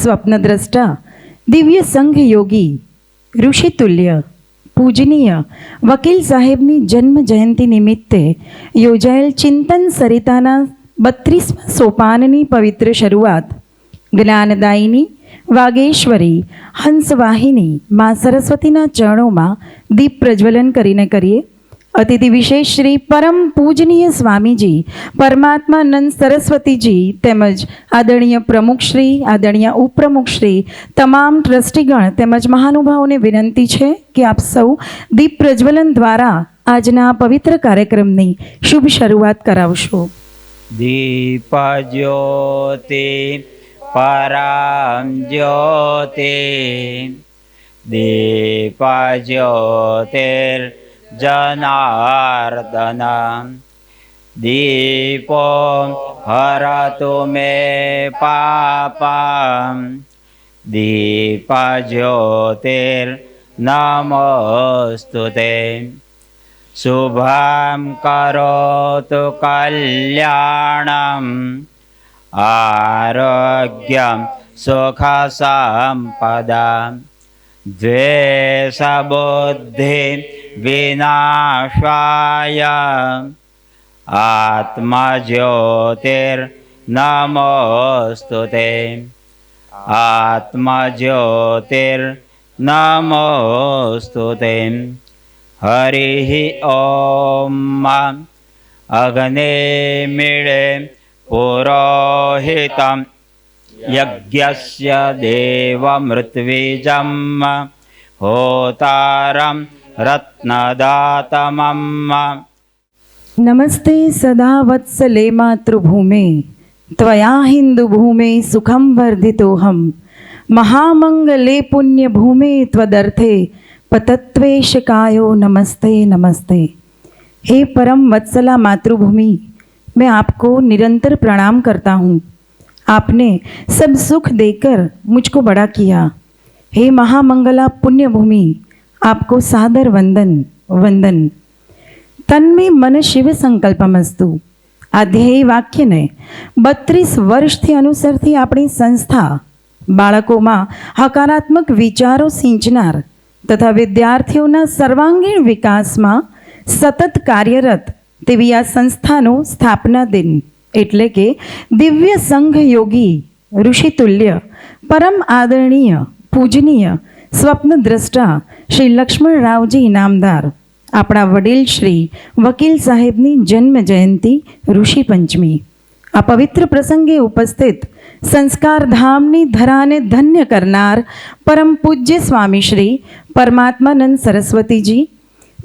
સ્વપ્નદ્રષ્ટા, દિવ્ય સંઘ યોગી, ઋષિતુલ્ય, પૂજનીય વકીલ સાહેબની જન્મ જયંતિ નિમિત્તે યોજાયેલ ચિંતન સરિતાના 32મા સોપાનની પવિત્ર શરૂઆત જ્ઞાનદાયિની વાગેશ્વરી હંસવાહિની મા સરસ્વતીના ચરણોમાં દીપ પ્રજ્વલન કરીને કરીએ. અતિથિ વિશેષ શ્રી પરમ પૂજનીય સ્વામીજી પરમાત્માનંદ સરસ્વતીજી તેમજ આદરણીય પ્રમુખશ્રી, આદરણીય ઉપપ્રમુખશ્રી, તમામ ટ્રસ્ટીગણ તેમજ મહાનુભાવોને વિનંતી છે કે આપ સૌ દીપ પ્રજ્વલન દ્વારા આજના પવિત્ર કાર્યક્રમની શુભ શરૂઆત કરાવશો. દીપ જ્યોતિ પરમ જ્યોતિ, દીપ જ્યોતિર જનાર્દન, દીપો હરતુ મે પાપમ, દીપ જ્યોતિર નમોસ્તુતે. શુભમ કરોતુ કલ્યાણમ, આરોગ્યમ સુખ સંપદા, દ્વેષબુદ્ધિ વિનાશાય, આત્મજ્યોતિર નમોસ્તુતે, આત્મજ્યોતિર નમોસ્તુતે. હરિ ઓમ. અગ્નિમીળે પુરોહિતમ યજ્ઞસ્ય દેવમૃત્વિજમ, હોતારમ રત્નદાતમમ. નમસ્તે સદા વત્સલે માતૃભૂમે, ત્વયા હિન્દુભૂમે સુખમ વર્ધિતોહમ, મહામંગલે પુણ્યભૂમે ત્વદર્થે પતત્વેશકાયો નમસ્તે નમસ્તે. हे परम वत्सला मातृभूमि, मैं आपको निरंतर प्रणाम करता हूँ. आपने सब सुख देकर मुझको बड़ा किया. हे महामंगला पुण्यभूमि, आपको सादर वंदन वंदन. तन्मे मन शिव संकल्पमस्तु. આ ધ્યેય વાક્યને 32 વર્ષથી અનુસરતી આપણી સંસ્થા બાળકોમાં હકારાત્મક વિચારો સિંચનાર તથા વિદ્યાર્થીઓના સર્વાંગીણ વિકાસમાં સતત કાર્યરત તેવી આ સંસ્થાનો સ્થાપના દિન એટલે કે દિવ્ય સંઘ યોગી, ઋષિતુલ્ય, પરમ આદરણીય, પૂજનીય, સ્વપ્નદ્રષ્ટા શ્રી લક્ષ્મણરાવજી ઇનામદાર આપણા વડીલ શ્રી વકીલ સાહેબની જન્મ જયંતિ ઋષિ પંચમી. આ પવિત્ર પ્રસંગે ઉપસ્થિત સંસ્કારધામની ધરાને ધન્ય કરનાર પરમ પૂજ્ય સ્વામી શ્રી પરમાત્માનંદ સરસ્વતીજી,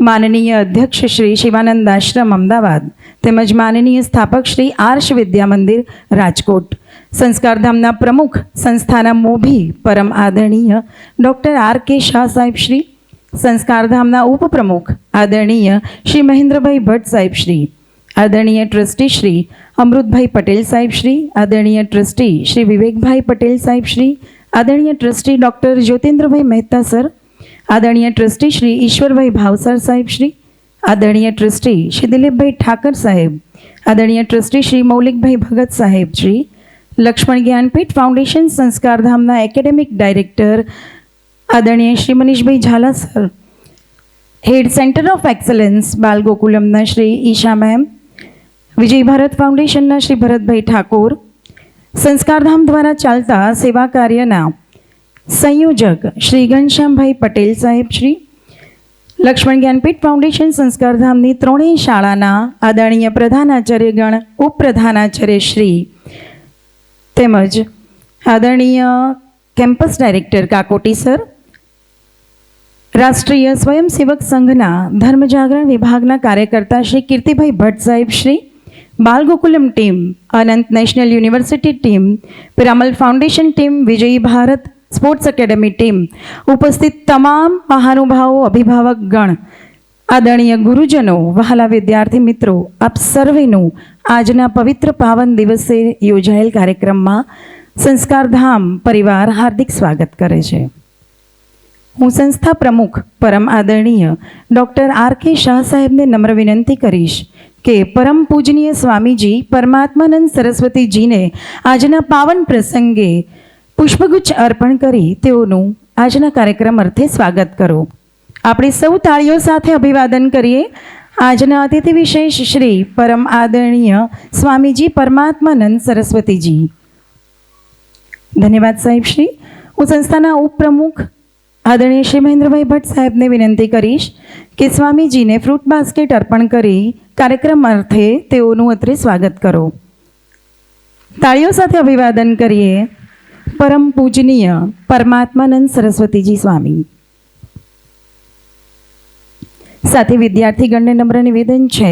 માનનીય અધ્યક્ષ શ્રી શિવાનંદ આશ્રમ અમદાવાદ તેમજ માનનીય સ્થાપક શ્રી આર્ષ વિદ્યા મંદિર રાજકોટ, સંસ્કારધામના પ્રમુખ સંસ્થાના મોભી પરમ આદરણીય ડૉક્ટર આર.કે. શાહ સાહેબ શ્રી, સંસ્કારધામના ઉપપ્રમુખ આદરણીય શ્રી મહેન્દ્રભાઈ ભટ્ટ સાહેબ શ્રી, આદરણીય ટ્રસ્ટી શ્રી અમૃતભાઈ પટેલ સાહેબ શ્રી, આદરણીય ટ્રસ્ટી શ્રી વિવેકભાઈ પટેલ સાહેબ શ્રી, આદરણીય ટ્રસ્ટી ડૉક્ટર જ્યોતિન્દ્રભાઈ મહેતા સર, આદરણીય ટ્રસ્ટી શ્રી ઈશ્વરભાઈ ભાવસર સાહેબ શ્રી, આદરણીય ટ્રસ્ટી શ્રી દિલીપભાઈ ઠાકર સાહેબ, આદરણીય ટ્રસ્ટી શ્રી મૌલિકભાઈ ભગત સાહેબ શ્રી, લક્ષ્મણ જ્ઞાનપીઠ ફાઉન્ડેશન સંસ્કારધામના એકેડેમિક ડાયરેક્ટર આદરણીય Shri Manishbhai Zala sir, head centre of excellence બાલગોકુલમના શ્રી ઈશા મેમ, વિજય ભારત ફાઉન્ડેશનના શ્રી ભરતભાઈ ઠાકોર, સંસ્કારધામ દ્વારા ચાલતા સેવા કાર્યના સંયોજક શ્રી ઘનશ્યામભાઈ પટેલ સાહેબ શ્રી, લક્ષ્મણ જ્ઞાનપીઠ ફાઉન્ડેશન સંસ્કારધામની ત્રણેય શાળાના આદરણીય પ્રધાનાચાર્યગણ, ઉપપ્રધાનાચાર્ય શ્રી તેમજ આદરણીય કેમ્પસ ડાયરેક્ટર કાકોટી સર, રાષ્ટ્રીય સ્વયંસેવક સંઘના ધર્મજાગરણ વિભાગના કાર્યકર્તા શ્રી કીર્તિભાઈ ભટ્ટ સાહેબ Shri, Balgokulam team, Anant national university team, Piramal foundation team, Vijayi Bharat sports academy team, ઉપસ્થિત તમામ મહાનુભાવો, અભિભાવક ગણ, આદરણીય ગુરુજનો, વહાલા વિદ્યાર્થી મિત્રો, આપ સર્વેનું આજના પવિત્ર પાવન દિવસે યોજાયેલ કાર્યક્રમમાં સંસ્કારધામ પરિવાર હાર્દિક સ્વાગત કરે છે. હું સંસ્થા પ્રમુખ પરમ આદરણીય ડૉક્ટર આર.કે. શાહ સાહેબને નમ્ર વિનંતી કરીશ કે પરમ પૂજનીય સ્વામીજી પરમાત્માનંદ સરસ્વતીજીને આજના પાવન પ્રસંગે પુષ્પગુચ્છ અર્પણ કરી તેઓનું આજના કાર્યક્રમ અર્થે સ્વાગત કરો. આપણે સૌ તાળીઓ સાથે અભિવાદન કરીએ આજના અતિથિ વિશેષ શ્રી પરમ આદરણીય સ્વામીજી પરમાત્માનંદ સરસ્વતીજી. ધન્યવાદ સાહેબ શ્રી. હું સંસ્થાના ઉપપ્રમુખ આદરણીય શ્રી મહેન્દ્રભાઈ ભટ્ટ સાહેબને વિનંતી કરીશ કે સ્વામીજીને ફ્રૂટ બાસ્કેટ અર્પણ કરી કાર્યક્રમ અર્થે તેઓનું અત્રે સ્વાગત કરો. તાળીઓ સાથે અભિવાદન કરીએ પરમ પૂજનીય પરમાત્માનંદ સરસ્વતીજી સ્વામી. સાથે વિદ્યાર્થીગણને નમ્ર નિવેદન છે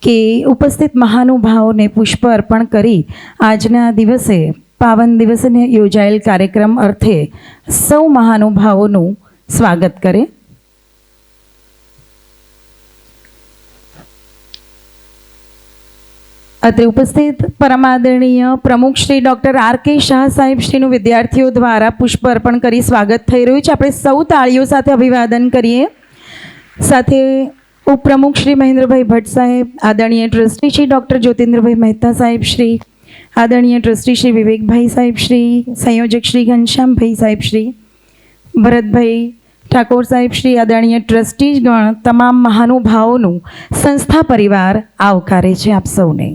કે ઉપસ્થિત મહાનુભાવોને પુષ્પ અર્પણ કરી આજના દિવસે પાવન દિવસે યોજાયેલ કાર્યક્રમ અર્થે સૌ મહાનુભાવોનું સ્વાગત કરે. અત્રે ઉપસ્થિત પરમાદરણીય પ્રમુખ શ્રી ડૉક્ટર આર.કે. શાહ સાહેબ શ્રીનું વિદ્યાર્થીઓ દ્વારા પુષ્પ અર્પણ કરી સ્વાગત થઈ રહ્યું છે. આપણે સૌ તાળીઓ સાથે અભિવાદન કરીએ. સાથે ઉપપ્રમુખ શ્રી મહેન્દ્રભાઈ ભટ્ટ સાહેબ, આદરણીય ટ્રસ્ટી શ્રી ડૉક્ટર જ્યોતિન્દ્રભાઈ મહેતા સાહેબ શ્રી, આદરણીય ટ્રસ્ટી શ્રી વિવેકભાઈ સાહેબ શ્રી, સંયોજક શ્રી ઘનશ્યામભાઈ સાહેબ શ્રી, ભરતભાઈ ઠાકોર સાહેબ શ્રી, આદરણીય ટ્રસ્ટીગણ તમામ મહાનુભાવોનું સંસ્થા પરિવાર આવકારે છે આપ સૌને.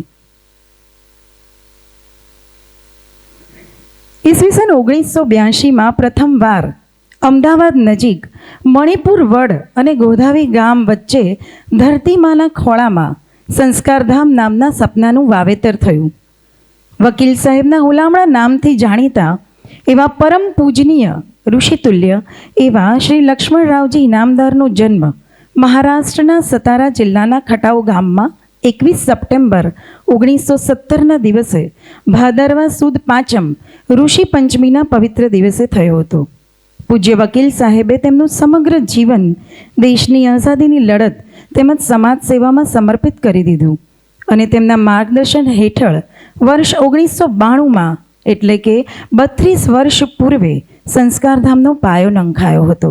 ઈસવીસન 1982માં પ્રથમવાર અમદાવાદ નજીક મણિપુર વડ અને ગોધાવી ગામ વચ્ચે ધરતીમાના ખોળામાં સંસ્કારધામ નામના સપનાનું વાવેતર થયું. વકીલ સાહેબના હુલામણા નામથી જાણીતા એવા પરમ પૂજનીય ઋષિતુલ્ય એવા શ્રી લક્ષ્મણરાવજી ઇનામદારનો જન્મ મહારાષ્ટ્રના સતારા જિલ્લાના ખટાઉ ગામમાં 21 સપ્ટેમ્બર 1917ના દિવસે ભાદરવા સુદ પાંચમ ઋષિ પંચમીના પવિત્ર દિવસે થયો હતો. પૂજ્ય વકીલ સાહેબે તેમનું સમગ્ર જીવન દેશની આઝાદીની લડત તેમજ સમાજ સેવામાં સમર્પિત કરી દીધું અને તેમના માર્ગદર્શન હેઠળ વર્ષ 1992માં એટલે કે 32 વર્ષ પૂર્વે સંસ્કારધામનો પાયો નંખાયો હતો.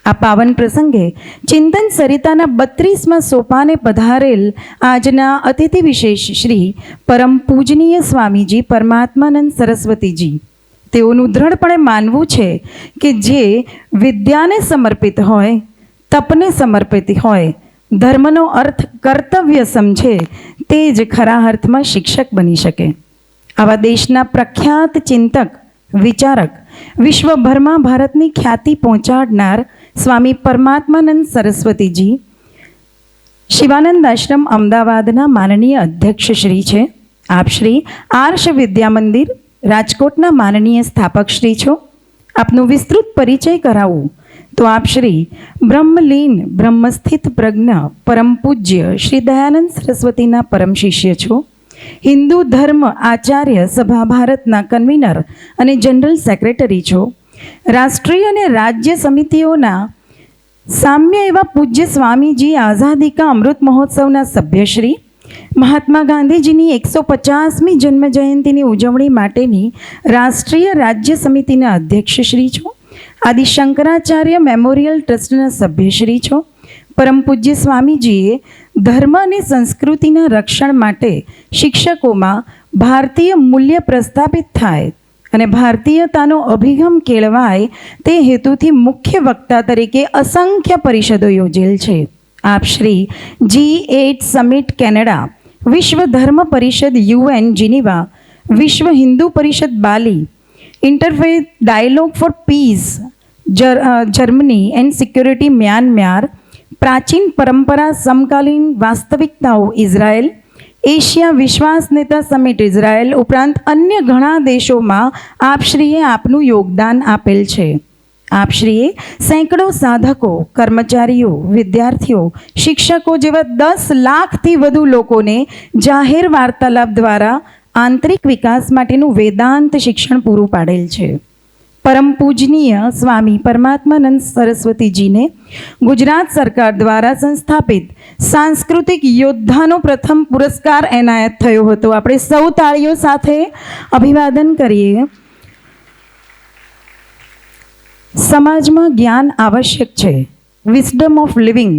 આ પાવન પ્રસંગે ચિંતન સરિતાના 32મા સોપાને પધારેલ આજના અતિથિ વિશેષ શ્રી પરમ પૂજનીય સ્વામીજી પરમાત્માનંદ સરસ્વતીજી, તેઓનું દ્રઢપણે માનવું છે કે જે વિદ્યાને સમર્પિત હોય, તપને સમર્પિત હોય, ધર્મનો અર્થ કર્તવ્ય સમજે તે જ ખરા અર્થમાં શિક્ષક બની શકે. આવા દેશના પ્રખ્યાત ચિંતક, વિચારક, વિશ્વભરમાં ભારતની ખ્યાતિ પહોંચાડનાર સ્વામી પરમાત્માનંદ સરસ્વતીજી શિવાનંદ આશ્રમ અમદાવાદના માનનીય અધ્યક્ષ શ્રી છે. આપ શ્રી આર્ષ વિદ્યા મંદિર રાજકોટના માનનીય સ્થાપક શ્રી છો. આપનું વિસ્તૃત પરિચય કરાવું તો આપ શ્રી બ્રહ્મલીન બ્રહ્મસ્થિત પ્રજ્ઞ પરમ પૂજ્ય શ્રી દયાનંદ સરસ્વતીના પરમ શિષ્ય છો. હિન્દુ ધર્મ આચાર્ય સભા ભારતના કન્વીનર અને જનરલ સેક્રેટરી છો. રાષ્ટ્રીય અને રાજ્ય સમિતિઓના સામ્ય એવા પૂજ્ય સ્વામીજી આઝાદી કા અમૃત મહોત્સવના સભ્યશ્રી, મહાત્મા ગાંધીજીની 150મી જન્મ જયંતિની ઉજવણી માટેની રાષ્ટ્રીય રાજ્ય સમિતિના અધ્યક્ષશ્રી છો. આદિ શંકરાચાર્ય મેમોરિયલ ટ્રસ્ટના સભ્યશ્રી છો. પરમ પૂજ્ય સ્વામીજીએ ધર્મ અને સંસ્કૃતિના રક્ષણ માટે શિક્ષકોમાં ભારતીય મૂલ્ય પ્રસ્થાપિત થાય અને ભારતીયતાનો અભિગમ કેળવાય તે હેતુથી મુખ્ય વક્તા તરીકે અસંખ્ય પરિષદો યોજેલ છે. આપ શ્રી G8 સમિટ કેનેડા, વિશ્વ ધર્મ પરિષદ UN Geneva, Vishwa Hindu Parishad Bali, interfaith dialogue for peace Germany and security Myanmar, પ્રાચીન પરંપરા સમકાલીન વાસ્તવિકતાઓ ઇઝરાયલ, એશિયા વિશ્વાસ નેતા સમિટ ઇઝરાયલ ઉપરાંત અન્ય ઘણા દેશોમાં આપશ્રીએ આપનું યોગદાન આપેલ છે. આપશ્રીએ સેંકડો સાધકો, કર્મચારીઓ, વિદ્યાર્થીઓ, શિક્ષકો જેવા 10 લાખથી વધુ લોકોને જાહેર વાર્તાલાપ દ્વારા આંતરિક વિકાસ માટેનું વેદાંત શિક્ષણ પૂરું પાડેલ છે. પરમ પૂજનીય સ્વામી પરમાત્માનંદ સરસ્વતીજીને ગુજરાત સરકાર દ્વારા સંસ્થાપિત સાંસ્કૃતિક યોદ્ધાનો પ્રથમ પુરસ્કાર એનાયત થયો હતો. આપણે સૌ તાળીઓ સાથે અભિવાદન કરીએ. સમાજમાં જ્ઞાન આવશ્યક છે. વિઝડમ ઓફ લિવિંગ,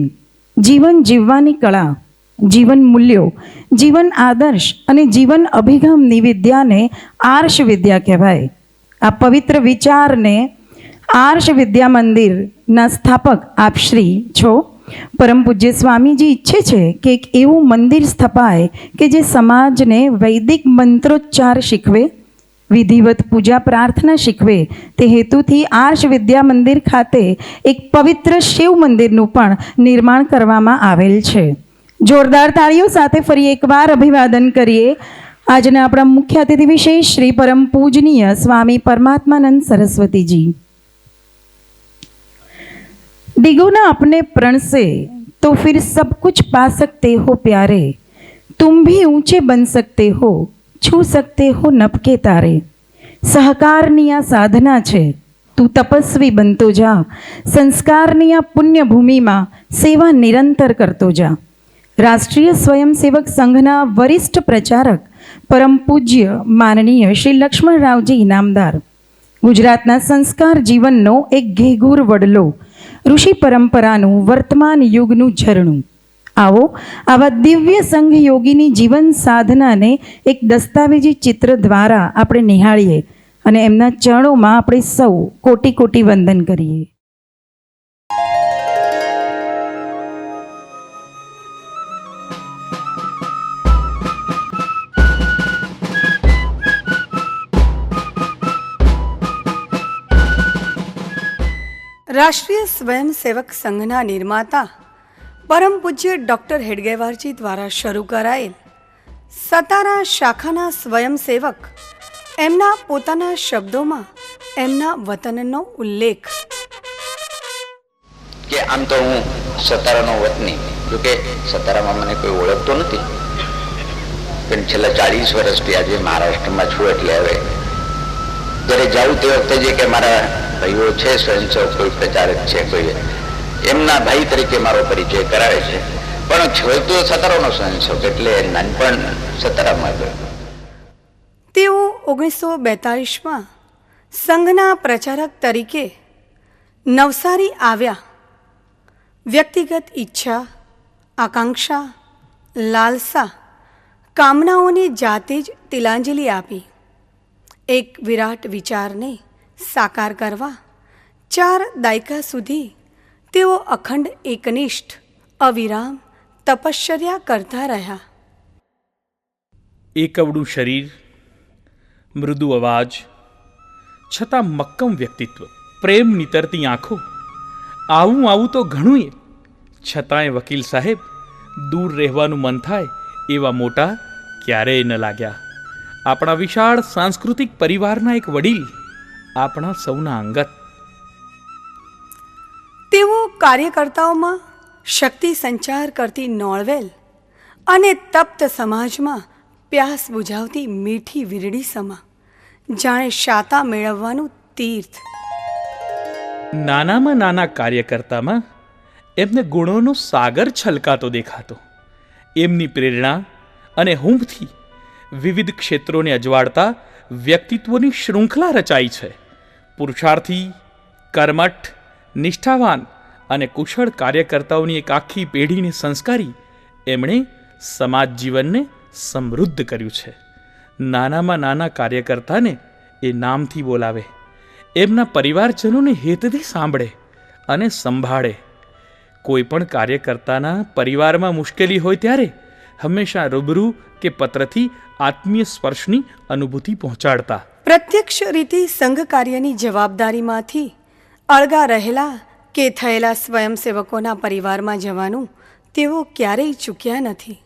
જીવન જીવવાની કળા, જીવન મૂલ્યો, જીવન આદર્શ અને જીવન અભિગમની વિદ્યાને આર્ષ વિદ્યા કહેવાય. આ પવિત્ર વિચારને આર્ષ વિદ્યા મંદિરના સ્થાપક આપ શ્રી છો. પરમ પૂજ્ય સ્વામીજી ઈચ્છે છે કે એક એવું મંદિર સ્થપાય કે જે સમાજને વૈદિક મંત્રોચ્ચાર શીખવે, વિધિવત પૂજા પ્રાર્થના શીખવે. તે હેતુથી આર્ષ વિદ્યા મંદિર ખાતે એક પવિત્ર શિવ મંદિરનું પણ નિર્માણ કરવામાં આવેલ છે. જોરદાર તાળીઓ સાથે ફરી એકવાર અભિવાદન કરીએ આજના આપણા મુખ્ય અતિથિ વિશેષ શ્રી પરમ પૂજનીય સ્વામી પરમાત્માનંદ સરસ્વતીજી. डिगो ना अपने प्रण से तो फिर सब कुछ पा सकते हो प्यारे, तुम भी ऊंचे बन सकते हो, छू सकते हो नभ के तारे. सहकारनी आ साधना छे, तू तपस्वी बनतो जा, संस्कारनी आ पुण्य भूमि में सेवा निरंतर करतो जा. राष्ट्रीय स्वयंसेवक संघना वरिष्ठ प्रचारक परम पूज्य माननीय श्री लक्ष्मणरावजी इनामदार, गुजरातना संस्कार जीवननो एक घेगूर वडलो, ऋषि परंपराનું વર્તમાન યુગનું ઝરણું. આવો આવા દિવ્ય સંઘ યોગીની જીવન સાધનાને એક દસ્તાવેજી ચિત્ર દ્વારા આપણે નિહાળીએ અને એમના ચરણોમાં આપણે સૌ કોટી કોટી વંદન કરીએ. રાષ્ટ્રીય સ્વયંસેવક સંઘના નિર્માતા પરમ પૂજ્ય ડૉક્ટર હેડગેવારજી દ્વારા શરૂ કરાયેલ સતારા શાખાના સ્વયંસેવક એમના પોતાના શબ્દોમાં એમના વતનનો ઉલ્લેખ. કે આમ તો હું સતારાનો વતની, જોકે સતારામાં મને કોઈ ઓળખતો નથી, પણ છેલ્લા 40 વર્ષથી આજે મહારાષ્ટ્રમાં છું. એટલે હવે જ્યારે જાઉં તે વખતે જે કે મારા ભાઈઓ છે સ્વયંસેવક, કોઈ પ્રચારક છે, કોઈ એમના ભાઈ તરીકે મારો પરિચય કરાવે છે. પણ છો તો સતારાનો સ્વયંસેવક, એટલે નાનપણ સતારામાં ગયો. તેઓ 1942માં સંઘના પ્રચારક તરીકે નવસારી આવ્યા. વ્યક્તિગત ઈચ્છા, આકાંક્ષા, લાલસા, કામનાઓને જાતે જ તિલાંજલિ આપી એક વિરાટ વિચારને સાકાર કરવા 4 દાયકા સુધી તેઓ અખંડ એકનિષ્ઠ અવિરામ તપશ્ચર્યા કરતા રહ્યા. એકવડું શરીર, મૃદુ અવાજ, છતાં મક્કમ વ્યક્તિત્વ, પ્રેમ નીતરતી આંખો, આવું તો ઘણું, છતાંય વકીલ સાહેબ દૂર રહેવાનું મન થાય એવા મોટા ક્યારેય ન લાગ્યા. આપણા વિશાળ સાંસ્કૃતિક પરિવારના એક વડીલ, આપણા સૌના અંગત. તેઓ કાર્યકર્તાઓમાં શક્તિ સંચાર કરતી નોળવેલ અને તપ્ત સમાજમાં પ્યાસ બુઝાવતી મીઠી વીરડી સમા, જાણે શાતા મેળવવાનું તીર્થ. નાનામાં નાના કાર્યકર્તામાં એમને ગુણોનો સાગર છલકાતો દેખાતો. એમની પ્રેરણા અને હૂંફથી વિવિધ ક્ષેત્રોને અજવાળતા વ્યક્તિત્વોની શૃંખલા રચાઈ છે. પુરુષાર્થી, કર્મઠ, નિષ્ઠાવાન અને કુશળ કાર્યકર્તાઓની એક આખી પેઢીને સંસ્કારી એમણે સમાજ જીવનને સમૃદ્ધ કર્યું છે. નાનામાં નાના કાર્યકર્તાને એ નામથી બોલાવે, એમના પરિવારજનોને હેતથી સાંભળે અને સંભાળે. કોઈ પણ કાર્યકર્તાના પરિવારમાં મુશ્કેલી હોય ત્યારે હંમેશા રૂબરૂ કે પત્રથી આત્મીય સ્પર્શની અનુભૂતિ પહોંચાડતા. પ્રત્યક્ષ રીતે સંઘ કાર્યની જવાબદારીમાંથી અળગા રહેલા કે થયેલા સ્વયંસેવકોના પરિવારમાં જવાનું તેઓ ક્યારેય ચૂક્યા નથી.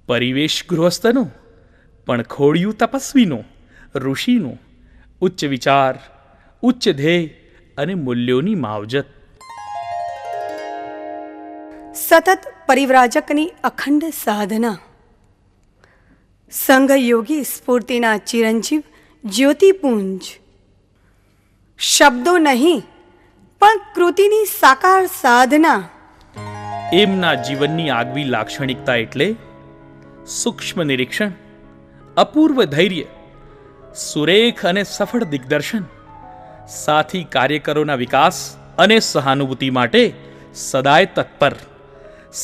પરિવેશ ગૃહસ્થનો, પણ ખોડિયું તપસ્વીનો, ઋષિનો, ઉચ્ચ વિચાર, ઉચ્ચ ધ્યેય અને મૂલ્યોની માવજત. સતત પરિવ્રાજકની અખંડ સાધના. સંઘ યોગી સ્ફૂર્તિના ચિરંજીવ જ્યોતિપુંજ. શબ્દો નહીં પણ કૃતિની સાકાર સાધના. એમના જીવનની આગવી લાક્ષણિકતા એટલે સૂક્ષ્મ નિરીક્ષણ, અપૂર્વ ધૈર્ય, સુરેખ અને સફળ દિગ્દર્શન, સાથી કાર્યકરોના વિકાસ અને સહાનુભૂતિ માટે સદાય તત્પર.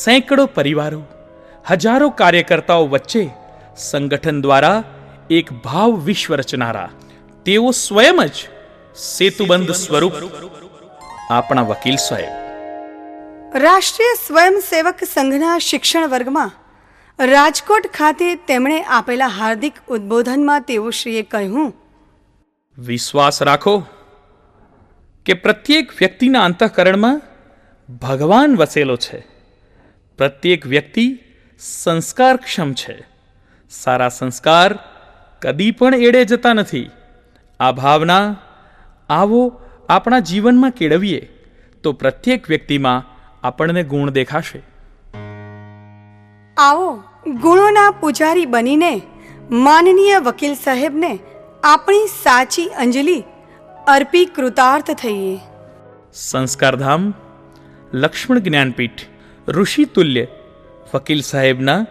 સેંકડો પરિવારો, હજારો કાર્યકર્તાઓ વચ્ચે સંગઠન દ્વારા એક ભાવ વિશ્વ રચનારા. તેઓ સ્વયં જ સેતુબંધ સ્વરૂપ આપણા વકીલ સાહેબ. રાષ્ટ્રીય સ્વયંસેવક સંઘના શિક્ષણ વર્ગમાં રાજકોટ ખાતે તેમણે આપેલા હાર્દિક ઉદ્બોધનમાં તેઓશ્રીએ કહ્યું, વિશ્વાસ રાખો કે પ્રત્યેક વ્યક્તિના અંતઃકરણમાં ભગવાન વસેલો છે. પ્રત્યેક વ્યક્તિ સંસ્કારક્ષમ છે. સારા સંસ્કાર કદી પણ એડે જતા નથી. આ ભાવના આવો આપણા જીવનમાં કેળવીએ તો પ્રત્યેક વ્યક્તિમાં આપણને ગુણ દેખાશે. આવો ગુણોના પૂજારી બનીને માનનીય વકીલ સાહેબને આપણી સાચી અંજલિ અર્પી કૃતાર્થ થઈએ. સંસ્કારધામ લક્ષ્મણ જ્ઞાનપીઠ ઋષિ તુલ્ય વકીલ સાહેબના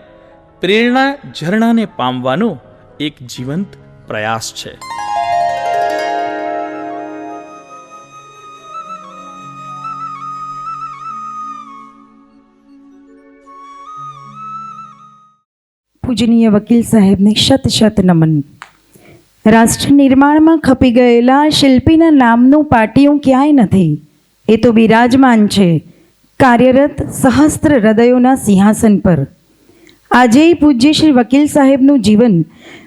પ્રેરણા ઝરણાને પામવાનો એક જીવંત પ્રયાસ છે. પૂજનીય વકીલ સાહેબને શત શત નમન. રાષ્ટ્ર નિર્માણમાં ખપી ગયેલા શિલ્પીના નામનું પાટિયું ક્યાંય નથી. એ તો બિરાજમાન છે કાર્યરત સહસ્ત્ર હૃદયોના સિંહાસન પર. આજે પૂજ્ય શ્રી વકીલ સાહેબનું જીવન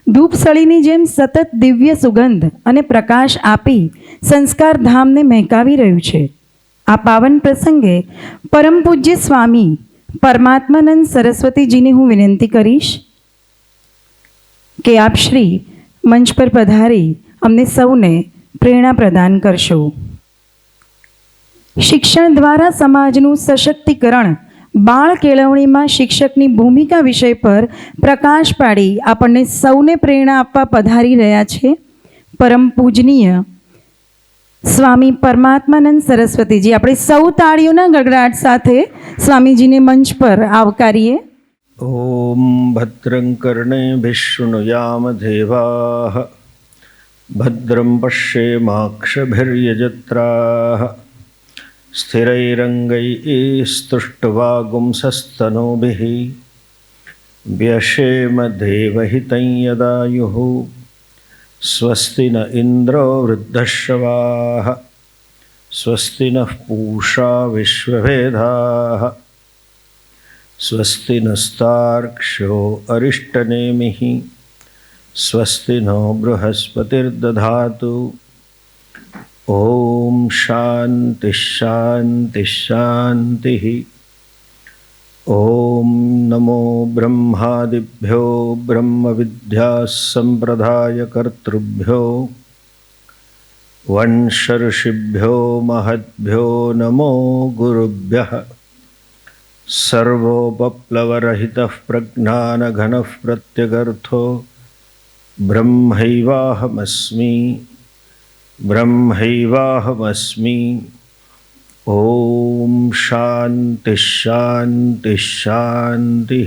ધૂપસળીની જેમ સતત દિવ્ય સુગંધ અને પ્રકાશ આપી સંસ્કાર ધામને મહેકાવી રહ્યું છે. આ પાવન પ્રસંગે પરમ પૂજ્ય સ્વામી પરમાત્માનંદ સરસ્વતીજીને હું વિનંતી કરીશ કે આપ શ્રી મંચ પર પધારી અમને સૌને પ્રેરણા પ્રદાન કરશો. શિક્ષણ દ્વારા સમાજનું સશક્તિકરણ, બાળ કેળવણીમાં શિક્ષકની ભૂમિકા વિષય પર પ્રકાશ પાડી આપણને સૌને પ્રેરણા આપવા પધારી રહ્યા છે પરમ પૂજનીય સ્વામી પરમાત્માનંદ સરસ્વતીજી. આપણે સૌ તાળીઓના ગડગડાટ સાથે સ્વામીજીને મંચ પર આવકારીએ. ઓમ ભદ્રં કર્ણેભિઃ શૃણુયામ દેવાઃ ભદ્રં પશ્યેમાક્ષભિર્યજત્રાઃ સ્થિરૈરङ्गैस्तुष्टुवागुंसस्तनूभिः व्यशेम देवहितं यदायुः स्वस्ति न इन्द्रो वृद्धश्रवाः स्वस्ति नः पूषा विश्ववेदाः स्वस्ति नस्तार्क्ष्यो अरिष्टनेमिः स्वस्ति नो बृहस्पतिर्दधातु. ओम शांति शांति शांति. ओम नमो ब्रह्मादिभ्यो ब्रह्म विद्या संप्रदाय कर्तृभ्यो वंश ऋषिभ्यो महद्भ्यो नमो गुरुभ्यः. सर्वोपप्लवरहितः प्रज्ञानघनः प्रत्यगर्थो ब्रह्मैवाहमस्मि ब्रह्मैवाहमस्मि. ओम शांति शांति शांति.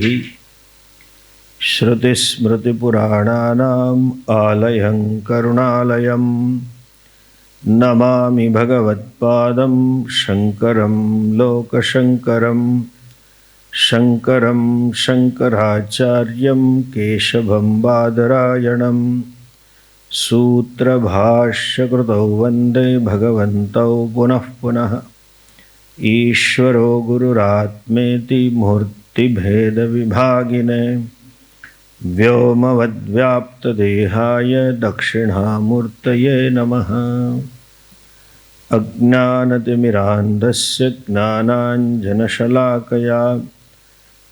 श्रुतिस्मृतिपुराणानाम् आलयं करुणालयं नमामि भगवत्पादं शङ्करं लोकशङ्करं. शङ्करं शङ्कराचार्यं केशवं बादरायणं सूत्रभाष्यकृतौ वन्दे भगवन्तौ पुनः पुनः. ईश्वरो गुरुरात्मेति मूर्तिभेदविभागिने व्योमवद्व्याप्तदेहाय दक्षिणामूर्तये नमः. अज्ञानतिमिरान्धस्य ज्ञानाञ्जनशलाकया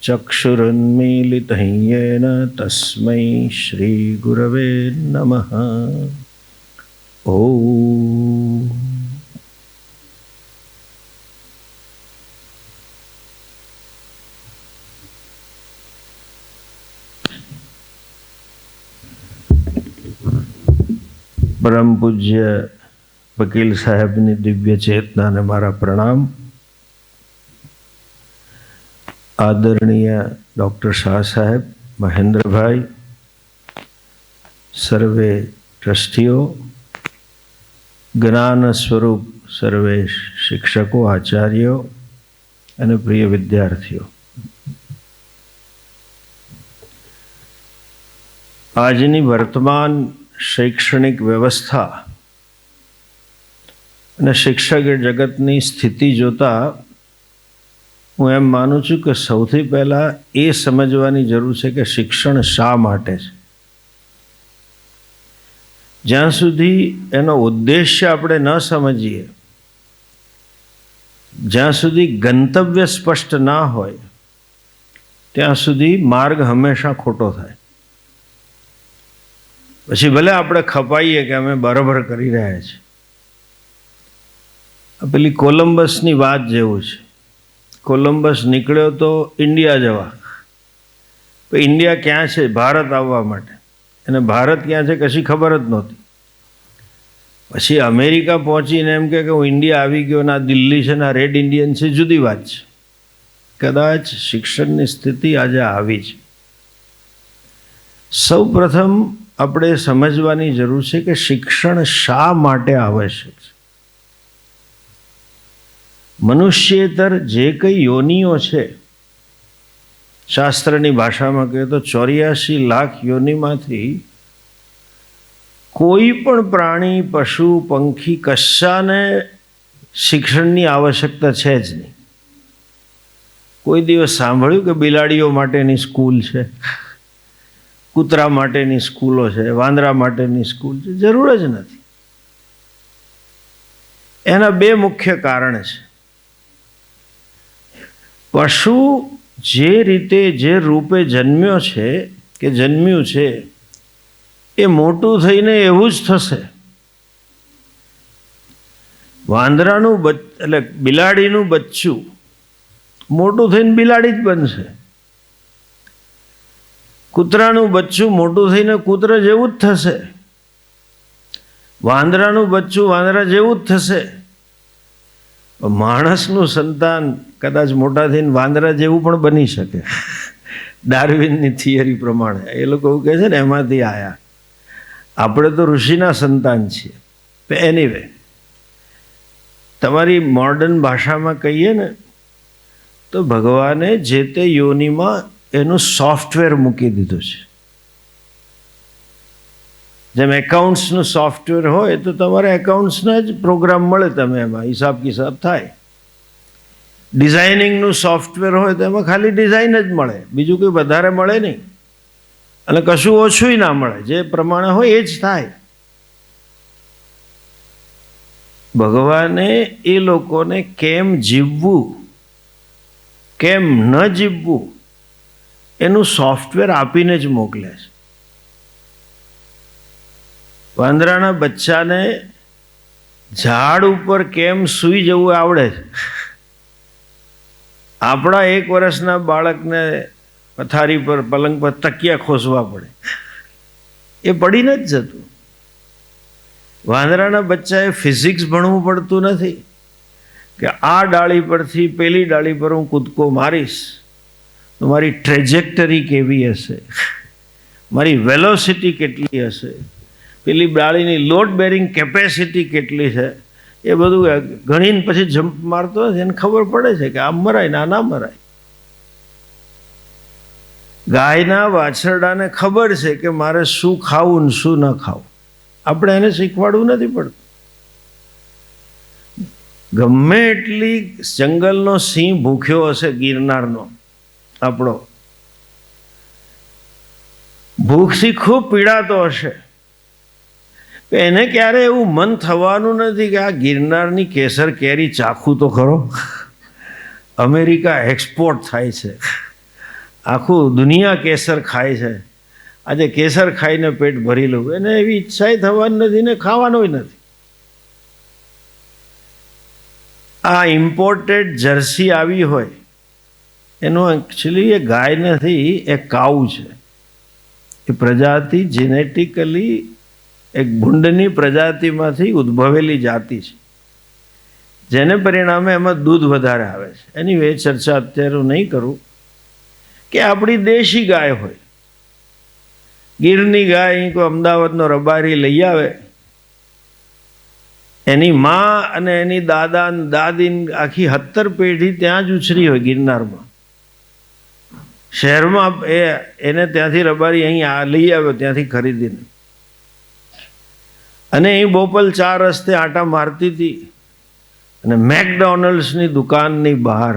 चक्षुरुन्मीलितं येन तस्मै श्रीगुरवे नमः. ओम. परम पूज्य वकील साहेबनी दिव्य चेतना ने मारा प्रणाम. आदरणीय डॉक्टर शाह साहेब, महेंद्र भाई, सर्वे ट्रस्टीओ, ज्ञान स्वरूप सर्वे शिक्षकों, आचार्यों અને પ્રિય વિદ્યાર્થીઓ, આજની વર્તમાન શૈક્ષણિક વ્યવસ્થા અને શિક્ષક જગતની સ્થિતિ જોતા હું એમ માનું છું કે સૌથી પહેલાં એ સમજવાની જરૂર છે કે શિક્ષણ શા માટે છે. જ્યાં સુધી એનો ઉદ્દેશ્ય આપણે ન સમજીએ, જ્યાં સુધી ગંતવ્ય સ્પષ્ટ ના હોય, ત્યાં સુધી માર્ગ હંમેશા ખોટો થાય. પછી ભલે આપણે ખપાઈએ કે અમે બરાબર કરી રહ્યા છીએ. પેલી કોલંબસની વાત જેવું છે. કોલંબસ નીકળ્યો તો ઇન્ડિયા જવા, તો ઇન્ડિયા ક્યાં છે? ભારત આવવા માટે. અને ભારત ક્યાં છે કશી ખબર જ નહોતી. પછી અમેરિકા પહોંચીને એમ કે હું ઇન્ડિયા આવી ગયો ને આ દિલ્હી છે ને આ રેડ ઇન્ડિયન છે, જુદી વાત છે. કદાચ શિક્ષણની સ્થિતિ આજે આવી છે. સૌ પ્રથમ આપણે સમજવાની જરૂર છે કે શિક્ષણ શા માટે આવશ્યક છે. મનુષ્યેતર જે કંઈ યોનિઓ છે, શાસ્ત્રની ભાષામાં કહીએ તો 84 લાખ યોનિમાંથી કોઈ પણ પ્રાણી, પશુ, પંખી કશાને શિક્ષણની આવશ્યકતા છે જ નહીં. કોઈ દિવસ સાંભળ્યું કે બિલાડીઓ માટેની સ્કૂલ છે, કૂતરા માટેની સ્કૂલો છે, વાંદરા માટેની સ્કૂલ છે? જરૂર જ નથી. એના બે મુખ્ય કારણ છે. પશુ જે રીતે, જે રૂપે જન્મ્યો છે કે જન્મ્યું છે, એ મોટું થઈને એવું જ થશે. વાંદરાનું એટલે બિલાડીનું બચ્ચું મોટું થઈને બિલાડી જ બનશે. કૂતરાનું બચ્ચું મોટું થઈને કૂતરા જેવું જ થશે. વાંદરાનું બચ્ચું વાંદરા જેવું જ થશે. માણસનું સંતાન કદાચ મોટા થઈને વાંદરા જેવું પણ બની શકે, ડાર્વિનની થિયરી પ્રમાણે. એ લોકો એવું કહે છે ને એમાંથી આયા. આપણે તો ઋષિના સંતાન છીએ. એનીવે, તમારી મોડર્ન ભાષામાં કહીએ ને તો ભગવાને જે તે યોનિમાં એનું સોફ્ટવેર મૂકી દીધું છે. જેમ એકાઉન્ટ્સનું સોફ્ટવેર હોય તો તમારે એકાઉન્ટ્સના જ પ્રોગ્રામ મળે, તમે એમાં હિસાબ કિસાબ થાય. ડિઝાઇનિંગનું સોફ્ટવેર હોય તો એમાં ખાલી ડિઝાઇન જ મળે, બીજું કંઈ વધારે મળે નહીં, અને કશું ઓછું ના મળે. જે પ્રમાણે હોય એ જ થાય. ભગવાને એ લોકોને કેમ જીવવું, કેમ ન જીવવું, એનું સોફ્ટવેર આપીને જ મોકલે છે. વાંદરાના બચ્ચાને ઝાડ ઉપર કેમ સૂઈ જવું આવડે છે. આપણા 1 વર્ષના બાળકને પથારી પર, પલંગ પર તકિયા ખોસવા પડે, એ પડીને જ જતું. વાંદરાના બચ્ચાએ ફિઝિક્સ ભણવું પડતું નથી કે આ ડાળી પરથી પેલી ડાળી પર હું કૂદકો મારીશ તો મારી ટ્રેજેક્ટરી કેવી હશે, મારી વેલોસિટી કેટલી હશે, પેલી ડાળીની લોડ બેરિંગ કેપેસિટી કેટલી છે, એ બધું ગણીને પછી જમ્પ મારતો નથી. એને ખબર પડે છે કે આ મરાય ને આ ના મરાય. ગાયના વાછરડાને ખબર છે કે મારે શું ખાવું ને શું ન ખાવું. આપણે એને શીખવાડવું નથી પડતું. ગમે એટલી જંગલનો સિંહ ભૂખ્યો હશે, ગિરનારનો આપણો, ભૂખથી ખૂબ પીડાતો હશે, એને ક્યારે એવું મન થવાનું નથી કે આ ગિરનારની કેસર કેરી ચાખું તો ખરો. અમેરિકા એક્સપોર્ટ થાય છે, આખું દુનિયા કેસર ખાય છે, આજે કેસર ખાઈને પેટ ભરી લઉં. એને એવી ઈચ્છા થવાની નથી ને ખાવાનોય નથી. આ ઇમ્પોર્ટેડ જર્સી આવી હોય એનું એકચ્યુઅલી એ ગાય નથી, એ કાઉ છે. એ પ્રજાતિ જેનેટિકલી એક ભૂંડની પ્રજાતિમાંથી ઉદ્ભવેલી જાતિ છે, જેને પરિણામે એમાં દૂધ વધારે આવે છે. એની એ ચર્ચા અત્યારે હું નહીં કરું. કે આપણી દેશી ગાય હોય, ગીરની ગાય અહીં કોઈ અમદાવાદનો રબારી લઈ આવે, એની મા અને એની દાદા દાદી આખી 17 પેઢી ત્યાં જ ઉછરી હોય ગિરનારમાં. શહેરમાં એને ત્યાંથી રબારી અહીં લઈ આવ્યો, ત્યાંથી ખરીદીને. અને એ બોપલ 4 રસ્તે આટા મારતી હતી અને મેકડોનલ્ડ્સની દુકાનની બહાર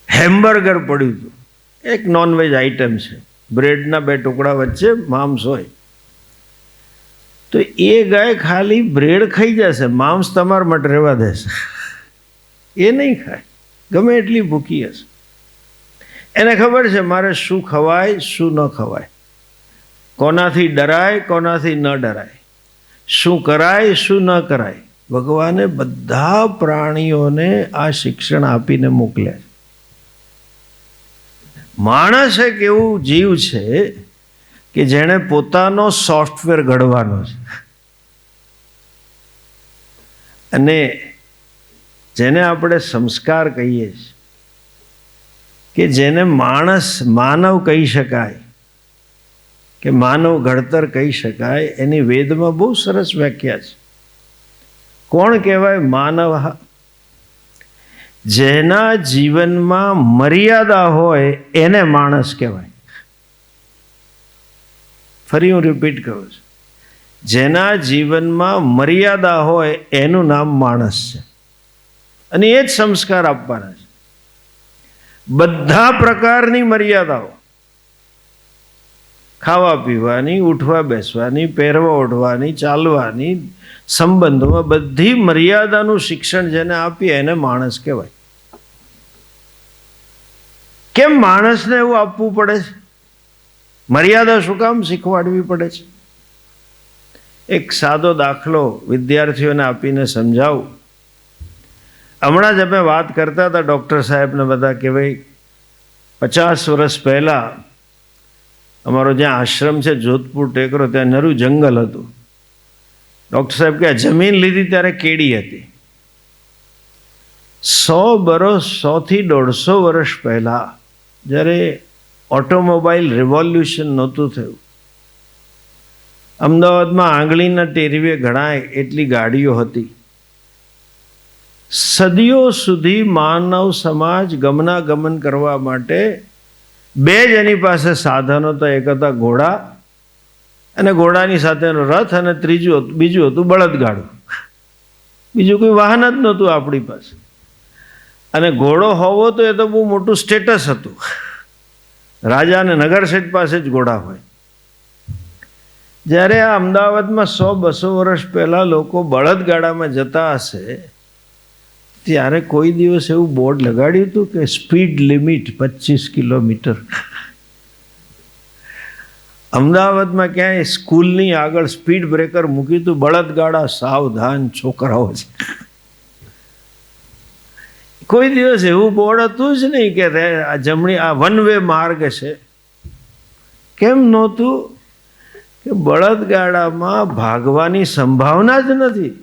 હેમ્બર્ગર પડ્યું હતું. એક નોનવેજ આઈટમ છે, બ્રેડના 2 ટુકડા વચ્ચે માંસ હોય. તો એ ગાય ખાલી બ્રેડ ખાઈ જશે, માંસ તમારા માટે રહેવા દેશે, એ નહીં ખાય, ગમે એટલી ભૂખી હશે. એને ખબર છે મારે શું ખવાય શું ન ખવાય, કોનાથી ડરાય કોનાથી ન ડરાય, શું કરાય શું ન કરાય. ભગવાને બધા પ્રાણીઓને આ શિક્ષણ આપીને મોકલ્યા છે. માણસ એક એવું જીવ છે કે જેણે પોતાનો સોફ્ટવેર ઘડવાનો છે, અને જેને આપણે સંસ્કાર કહીએ છીએ, કે જેને માનવ કહી શકાય, કે માનવ ઘડતર કહી શકાય, એની વેદમાં બહુ સરસ વ્યાખ્યા છે. કોણ કહેવાય માનવ? જેના જીવનમાં મર્યાદા હોય એને માણસ કહેવાય. ફરી હું રિપીટ કરું છું, જેના જીવનમાં મર્યાદા હોય એનું નામ માણસ છે, અને એ જ સંસ્કાર આપવાના છે. બધા પ્રકારની મર્યાદાઓ, ખાવા પીવાની, ઉઠવા બેસવાની, પહેરવા ઓઢવાની, ચાલવાની, સંબંધોમાં બધી મર્યાદાનું શિક્ષણ જેને આપીએ એને માણસ કહેવાય. કેમ માણસને એવું આપવું પડે છે? મર્યાદા શું કામ શીખવાડવી પડે છે? એક સાદો દાખલો વિદ્યાર્થીઓને આપીને સમજાવું. હમણાં જ અમે વાત કરતા હતા ડૉક્ટર સાહેબને બધા કે ભાઈ 50 વર્ષ પહેલાં અમારો જ્યાં આશ્રમ છે જોધપુર ટેકરો, ત્યાં નરું જંગલ હતું. ડૉક્ટર સાહેબ કે જમીન લીધી ત્યારે કેડી હતી. 100 થી 150 વર્ષ પહેલાં જ્યારે ઓટોમોબાઈલ રિવોલ્યુશન નહોતું થયું, અમદાવાદમાં આંગળીના ટેરવે ગણાય એટલી ગાડીઓ હતી. સદીઓ સુધી માનવ સમાજ ગમનાગમન કરવા માટે 2 જ એની પાસે સાધનો હતા. એક હતા ઘોડા, અને ઘોડાની સાથેનો રથ, અને બીજું હતું બળદગાડું. બીજું કોઈ વાહન જ નહોતું આપણી પાસે. અને ઘોડો હોવો તો એ તો બહુ મોટું સ્ટેટસ હતું. રાજા અને નગરશેઠ પાસે જ ઘોડા હોય. જ્યારે આ અમદાવાદમાં 100-200 વર્ષ પહેલાં લોકો બળદગાડામાં જતા હશે, ત્યારે કોઈ દિવસ એવું બોર્ડ લગાડ્યું હતું કે સ્પીડ લિમિટ 25 કિલોમીટર? અમદાવાદમાં ક્યાંય સ્કૂલની આગળ સ્પીડ બ્રેકર મૂક્યું હતું? બળદગાડા સાવધાન છોકરાઓ છે. કોઈ દિવસ એવું બોર્ડ હતું જ નહીં કે જમણી આ વન વે માર્ગ છે. કેમ નહોતું? કે બળદગાડામાં ભાગવાની સંભાવના જ નથી.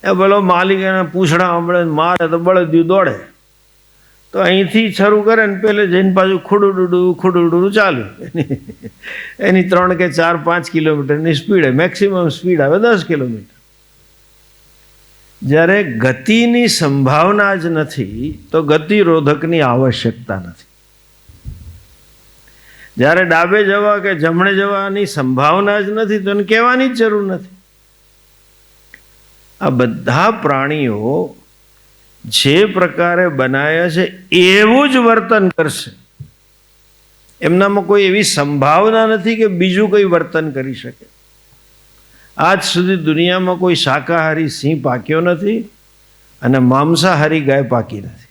એ બોલો માલિક એને પૂંછડા હમણે મારે તો બળદિયું દોડે, તો અહીંથી શરૂ કરે ને પેલે જઈને પાછું ખુડુડું ચાલ્યું. એની 3 કે 4, 5 કિલોમીટરની સ્પીડ, મેક્સિમમ સ્પીડ આવે 10 કિલોમીટર. જ્યારે ગતિની સંભાવના જ નથી તો ગતિરોધકની આવશ્યકતા નથી. જ્યારે ડાબે જવા કે જમણે જવાની સંભાવના જ નથી તો એને કહેવાની જ જરૂર નથી. આ બધા પ્રાણીઓ જે પ્રકારે બનાવ્યા છે એવું જ વર્તન કરશે. એમનામાં કોઈ એવી સંભાવના નથી કે બીજું કોઈ વર્તન કરી શકે. આજ સુધી દુનિયામાં કોઈ શાકાહારી સિંહ પાક્યો નથી અને માંસાહારી ગાય પાકી નથી.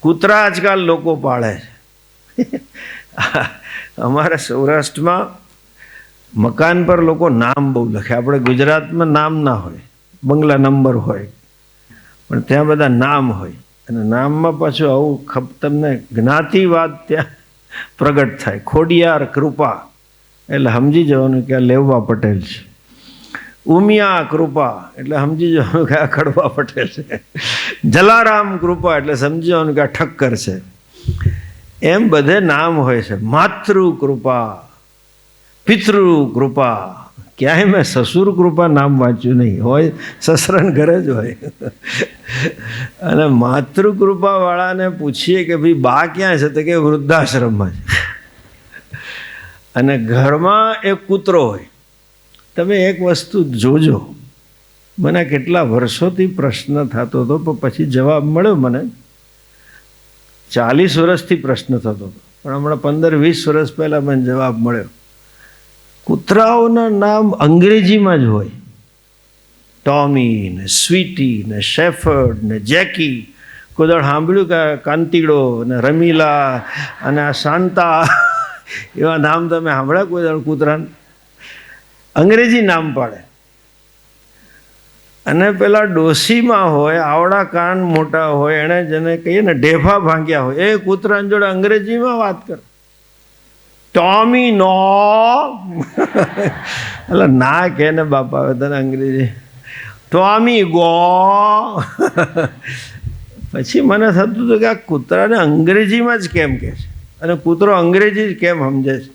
કૂતરા આજકાલ લોકો પાળે છે. અમારા સૌરાષ્ટ્રમાં મકાન પર લોકો નામ બહુ લખે. આપણે ગુજરાતમાં નામ ના હોય, બંગલા નંબર હોય, પણ ત્યાં બધા નામ હોય. અને નામમાં પાછું આવું તમને જ્ઞાતિવાદ ત્યાં પ્રગટ થાય. ખોડિયાર કૃપા એટલે સમજી જવાનું કે આ લેવવા પટેલ છે. ઉમિયા કૃપા એટલે સમજી જવાનું કે આ ખડવા પટેલ છે. જલારામ કૃપા એટલે સમજી જવાનું કે આ ઠક્કર છે. એમ બધે નામ હોય છે. માતૃ કૃપા, પિતૃ કૃપા, ક્યાંય મેં સસુર કૃપા નામ વાંચ્યું નહીં. હોય સસરાને ઘરે જ હોય. અને માતૃકૃપાવાળાને પૂછીએ કે ભાઈ બા ક્યાં છે, તો કે વૃદ્ધાશ્રમમાં છે. અને ઘરમાં એક કૂતરો હોય. તમે એક વસ્તુ જોજો, મને કેટલા વર્ષોથી પ્રશ્ન થતો હતો પણ પછી જવાબ મળ્યો. મને 40 વર્ષથી પ્રશ્ન થતો હતો પણ હમણાં 15-20 વર્ષ પહેલાં મને જવાબ મળ્યો. કૂતરાઓના નામ અંગ્રેજીમાં જ હોય. ટોમી ને સ્વીટી ને શેફર્ડ ને જેકી. કોઈ દાડ સાંભળ્યું કે કાંતીડો ને રમીલા અને આ શાંતા એવા નામ તમે સાંભળ્યા કોઈ દાડ કૂતરાને? અંગ્રેજી નામ પાડે. અને પેલા ડોસીમાં હોય, આવડા કાન મોટા હોય, એણે જેને કહીએ ને ઢેફા ભાંગ્યા હોય, એ કૂતરાની જોડે અંગ્રેજીમાં વાત કરે. ટોમી નો એટલે ના કે ને બાપા આવે તને અંગ્રેજી. Tommy go. પછી મને થતું હતું કે આ કૂતરાને અંગ્રેજીમાં જ કેમ કહે છે અને કૂતરો અંગ્રેજી જ કેમ સમજે છે.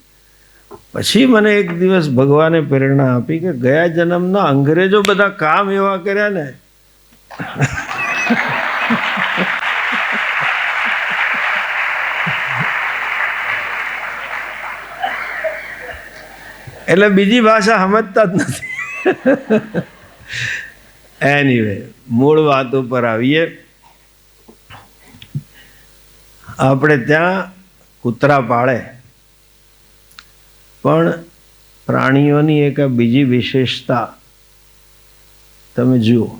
પછી મને એક દિવસ ભગવાને પ્રેરણા આપી કે ગયા જન્મના અંગ્રેજો બધા કામ એવા કર્યા ને એટલે બીજી ભાષા સમજતા જ નથી. એનીવે, મૂળ વાત ઉપર આવીએ. આપણે ત્યાં કૂતરા પાળે, પણ પ્રાણીઓની એક બીજી વિશેષતા તમે જુઓ.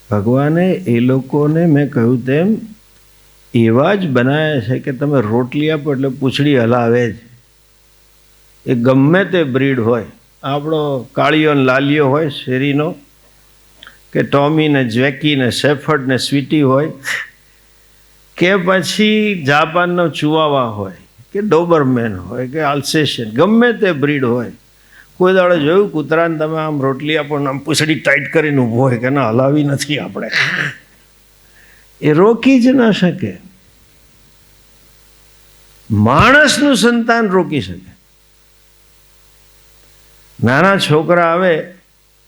ભગવાને એ લોકોને મેં કહ્યું તેમ એવા જ બનાવ્યા છે કે તમે રોટલી આપો એટલે પૂંછડી હલાવે જ. એ ગમે તે બ્રીડ હોય, આપણો કાળિયો ને લાલિયો હોય શેરીનો, કે ટોમી ને જેકી ને શેફર્ડ ને સ્વીટી હોય, કે પછી જાપાનનો ચુવાવા હોય, કે ડોબરમેન હોય, કે આલ્સેશિયન, ગમે તે બ્રીડ હોય. કોઈ દાડે જોયું કૂતરાને તમે આમ રોટલી આપો ને આમ પૂંછડી ટાઈટ કરીને ઊભો હોય કે ના હલાવી નથી આપણે? એ રોકી જ ના શકે. માણસનું સંતાન રોકી શકે. નાના છોકરા આવે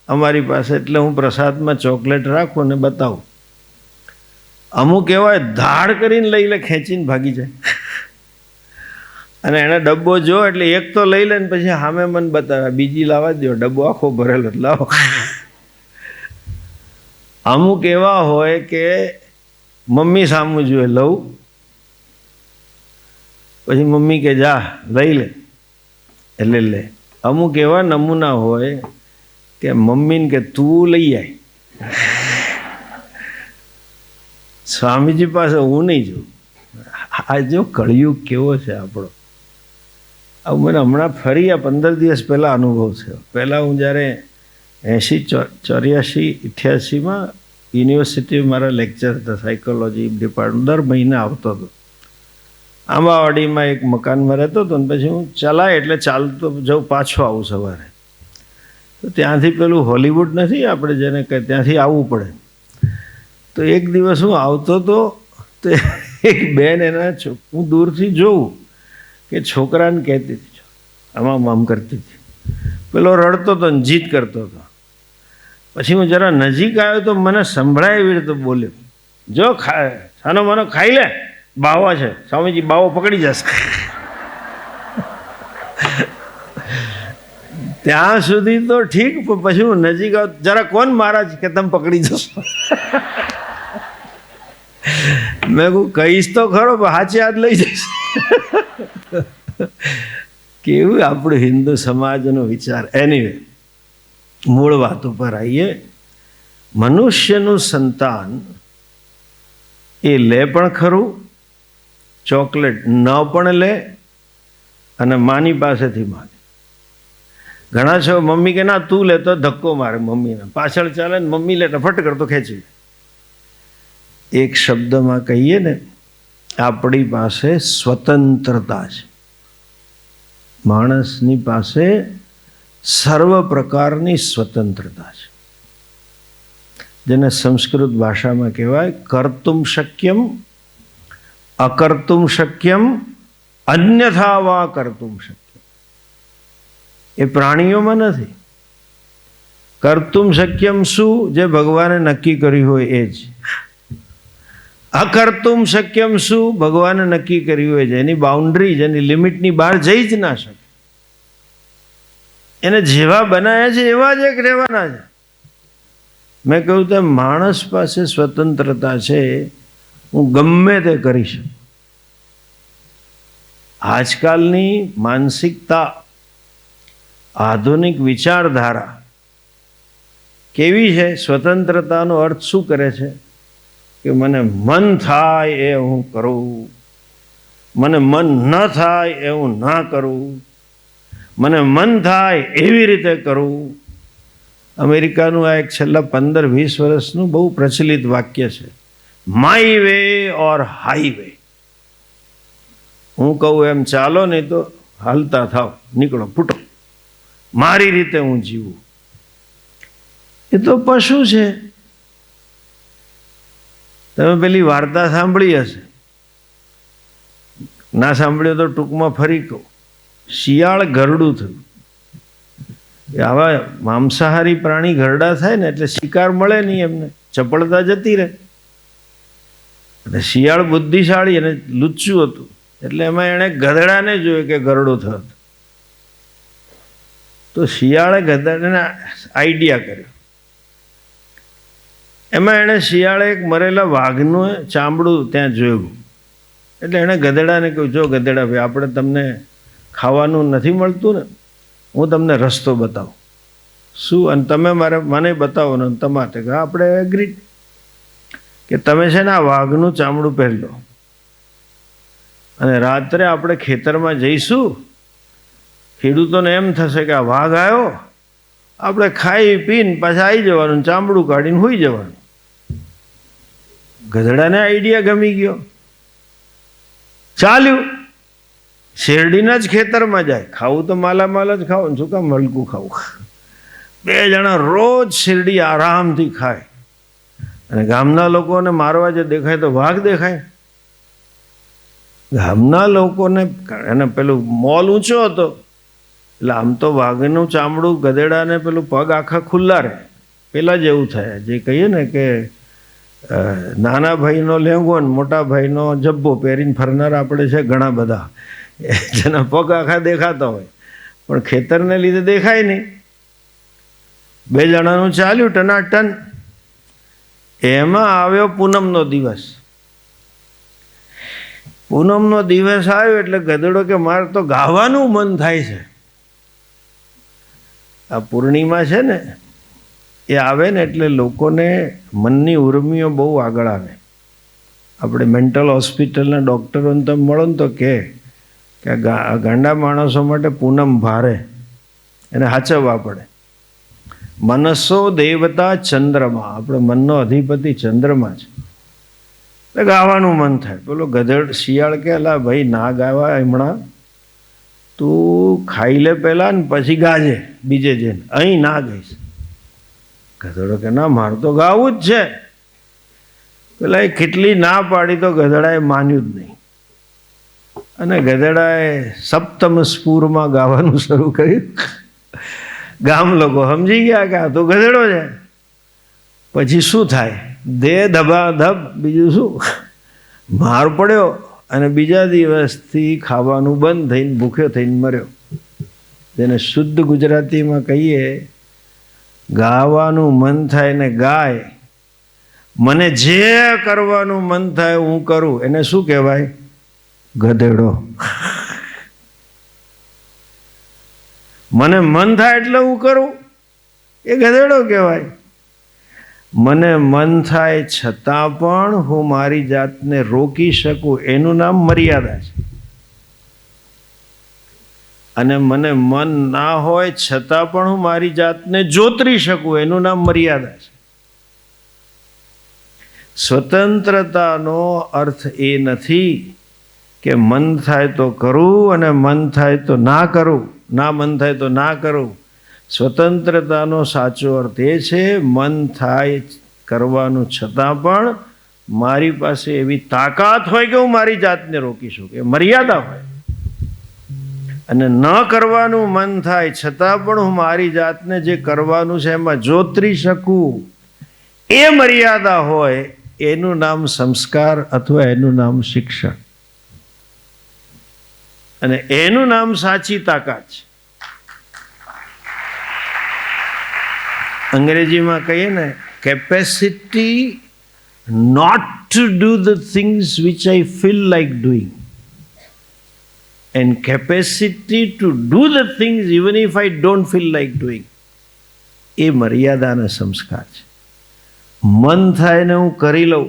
અમારી પાસે એટલે હું પ્રસાદમાં ચોકલેટ રાખું અને બતાવું. અમુક એવા ધાડ કરીને લઈ લે, ખેંચીને ભાગી જાય. અને એને ડબ્બો જો એટલે એક તો લઈ લે ને પછી સામે મને બતાવે, બીજી લાવવા દો, ડબ્બો આખો ભરેલો લાવો. અમુક એવા હોય કે મમ્મી સામું જોઈએ લઉં, પછી મમ્મી કે જા લઈ લે એટલે લે. અમુક એવા નમૂના હોય કે મમ્મીને કે તું લઈ આય. સ્વામીજી પાસે હું નહીં જોઉં. આ જો કળિયુગ કેવો છે આપણો. આવું મને હમણાં ફરી આ 15 દિવસ પહેલાં અનુભવ થયો. પહેલાં હું જ્યારે 84-88 યુનિવર્સિટીમાં મારા લેક્ચર હતા, સાયકોલોજી ડિપાર્ટમેન્ટ, દર મહિને આવતો હતો. આંબાવાડીમાં એક મકાનમાં રહેતો હતો ને પછી હું ચલાય એટલે ચાલતો જાઉં, પાછો આવું સવારે. તો ત્યાંથી પેલું હોલિવૂડ નથી આપણે જેને કહે, ત્યાંથી આવવું પડે. તો એક દિવસ હું આવતો હતો તો એક બેન એના હું દૂરથી જોઉં કે છોકરાને કહેતી હતી, આમ કરતી હતી. પેલો રડતો હતો ને જીદ કરતો હતો. પછી હું જરા નજીક આવ્યો તો મને સંભળાય એવી રીતે બોલ્યો, જો સાનો માનો ખાઈ લે, બાવો છે, સ્વામીજી બાવો પકડી જશે. ત્યાં સુધી તો ઠીક, પછી હું નજીક આવ્યો, જરા કોણ મહારાજ કે તમે પકડી જશો? મેં કહું કહીશ તો ખરો પણ હાચે હાથ લઈ જઈશ. કેવું આપણું હિન્દુ સમાજનો વિચાર. એનીવે, મૂળ વાત ઉપર આવીએ. મનુષ્યનું સંતાન એ લે પણ ખરું, ચોકલેટ ન પણ લે અને માની પાસેથી માગે. ઘણા છો મમ્મી કે ના તું લે તો ધક્કો મારે મમ્મીને, પાછળ ચાલે ને મમ્મી લે ફટ કરતો ખેંચી. એક શબ્દમાં કહીએ ને, આપણી પાસે સ્વતંત્રતા છે. માણસની પાસે સર્વ પ્રકારની સ્વતંત્રતા છે, જેને સંસ્કૃત ભાષામાં કહેવાય કર્તુમ શક્યમ અકર્તુમ શક્યમ અન્યથા વા કર્તુમ શક્યમ. એ પ્રાણીઓમાં નથી. કર્તુમ શક્યમ શું? જે ભગવાને નક્કી કર્યું હોય એ જ. અકર્તુમ શક્યમ શું? ભગવાને નક્કી કર્યું હોય છે, એની બાઉન્ડ્રી, જેની લિમિટની બહાર જઈ જ ના શકે. એને જેવા બનાવ્યા છે એવા જ એક રહેવાના છે. મેં કહ્યું તેમ માણસ પાસે સ્વતંત્રતા છે, હું ગમે તે કરી શકું. આજકાલની માનસિકતા, આધુનિક વિચારધારા કેવી છે? સ્વતંત્રતાનો અર્થ શું કરે છે કે મને મન થાય એ હું કરું, મને મન ન થાય એ હું ના કરું, મને મન થાય એવી રીતે કરું. અમેરિકાનું આ એક છેલ્લા 15-20 વર્ષનું બહુ પ્રચલિત વાક્ય છે, માય વે ઓર હાઈવે. હું કહું એમ ચાલો, નહીં તો હાલતા થાવ, નીકળો, ફૂટો, મારી રીતે હું જીવું. એ તો પશુ છે. તમે પેલી વાર્તા સાંભળી હશે, ના સાંભળ્યો તો ટૂંકમાં ફરી કહું. શિયાળ ગરડું થયું. આવા માંસાહારી પ્રાણી ગરડા થાય ને એટલે શિકાર મળે નહીં, એમને ચપળતા જતી રહે. એટલે શિયાળ બુદ્ધિશાળી અને લુચ્ચું હતું, એટલે એમાં એણે ગધેડાને જોયું કે ગરડો થયો. તો શિયાળે ગધેડાને આઈડિયા કર્યો. એમાં એણે શિયાળે એક મરેલા વાઘનું ચામડું ત્યાં જોયું. એટલે એણે ગધેડાને કહ્યું, જો ગધેડા ભાઈ, આપણે તમને ખાવાનું નથી મળતું ને, હું તમને રસ્તો બતાવું. શું? અને તમે મને બતાવો ને તમારે. આપણે એગ્રી કે તમે છે ને આ વાઘનું ચામડું પહેરી લો, અને રાત્રે આપણે ખેતરમાં જઈશું. ખેડૂતોને એમ થશે કે આ વાઘ આવ્યો, આપણે ખાઈ પીને પાછા આવી જવાનું, ચામડું કાઢીને સૂઈ જવાનું. ગધેડાને આઈડિયા ગમી ગયો, ચાલ્યું. શેરડીના જ ખેતરમાં જાય. ખાવું તો માલામાલ જ ખાવું, શું કામ હલકું ખાવું? 2 જણા રોજ શેરડી આરામથી ખાય, અને ગામના લોકોને મારવા જે દેખાય તો વાઘ દેખાય. ગામના લોકોને, એને પેલું મોલ ઊંચો હતો, એટલે આમ તો વાઘનું ચામડું ગધેડાને પેલું પગ આખા ખુલ્લા રહે. પેલા જેવું થાય, જે કહીએ ને કે નાના ભાઈનો લેંગો ને મોટા ભાઈનો જબ્બો પહેરીને ફરનાર આપણે છે ઘણા બધા, જેના પગ આખા દેખાતા હોય પણ ખેતરને લીધે દેખાય નહીં. 2 જણાનું ચાલ્યું ટનાટન. એમાં આવ્યો પૂનમનો દિવસ. પૂનમનો દિવસ આવ્યો એટલે ગધેડો કે મારે તો ગાવાનું મન થાય છે. આ પૂર્ણિમા છે ને, એ આવે ને એટલે લોકોને મનની ઉર્મિઓ બહુ આગળ આવે. આપણે મેન્ટલ હોસ્પિટલના ડૉક્ટરોને તમે મળો ને તો કે ગાંડા માણસો માટે પૂનમ ભારે, એને સાચવવા પડે. મનસો દેવતા ચંદ્રમા, આપણે મનનો અધિપતિ ચંદ્રમા છે. એટલે ગાવાનું મન થાય. પેલો શિયાળ કે અલા ભાઈ ના ગાવા હમણાં, તું ખાઈ લે પહેલા ને પછી ગાજે બીજે જઈને, અહીં ના ગઈશ. ગધેડો કે ના, મારે તો ગાવું જ છે. પેલા એ કેટલી ના પાડી તો ગધેડાએ માન્યું જ નહીં, અને ગધેડાએ સપ્તમ સ્પૂરમાં ગાવાનું શરૂ કર્યું. ગામ લોકો સમજી ગયા કે આ તો ગધેડો છે. પછી શું થાય? દે ધબાધબ, બીજું શું? માર પડ્યો, અને બીજા દિવસથી ખાવાનું બંધ થઈને ભૂખ્યો થઈને મર્યો. જેને શુદ્ધ ગુજરાતીમાં કહીએ, ગાવાનું મન થાય ને ગાય, મને જે કરવાનું મન થાય હું કરું, એને શું કહેવાય? ગધેડો. મને મન થાય એટલે હું કરું, એ ગધેડો કહેવાય. મને મન થાય છતાં પણ હું મારી જાતને રોકી શકું, એનું નામ મર્યાદા છે. અને મને મન ના હોય છતાં પણ હું મારી જાતને જોતરી શકું, એનું નામ મર્યાદા છે. સ્વતંત્રતાનો અર્થ એ નથી કે મન થાય તો કરું અને મન થાય તો ના કરું, ના મન થાય તો ના કરું. સ્વતંત્રતાનો સાચો અર્થ એ છે, મન થાય કરવાનું છતાં પણ મારી પાસે એવી તાકાત હોય કે હું મારી જાતને રોકી શકું, એ મર્યાદા હોય. અને ન કરવાનું મન થાય છતાં પણ હું મારી જાતને જે કરવાનું છે એમાં જોતરી શકું, એ મર્યાદા હોય, એનું નામ સંસ્કાર અથવા એનું નામ શિક્ષણ, અને એનું નામ સાચી તાકાત છે. અંગ્રેજીમાં કહીએ ને, capacity not to do the things which I feel like doing and capacity to do the things even if I don't feel like doing, એ મર્યાદાના સંસ્કાર છે. મન થાય ને હું કરી લઉં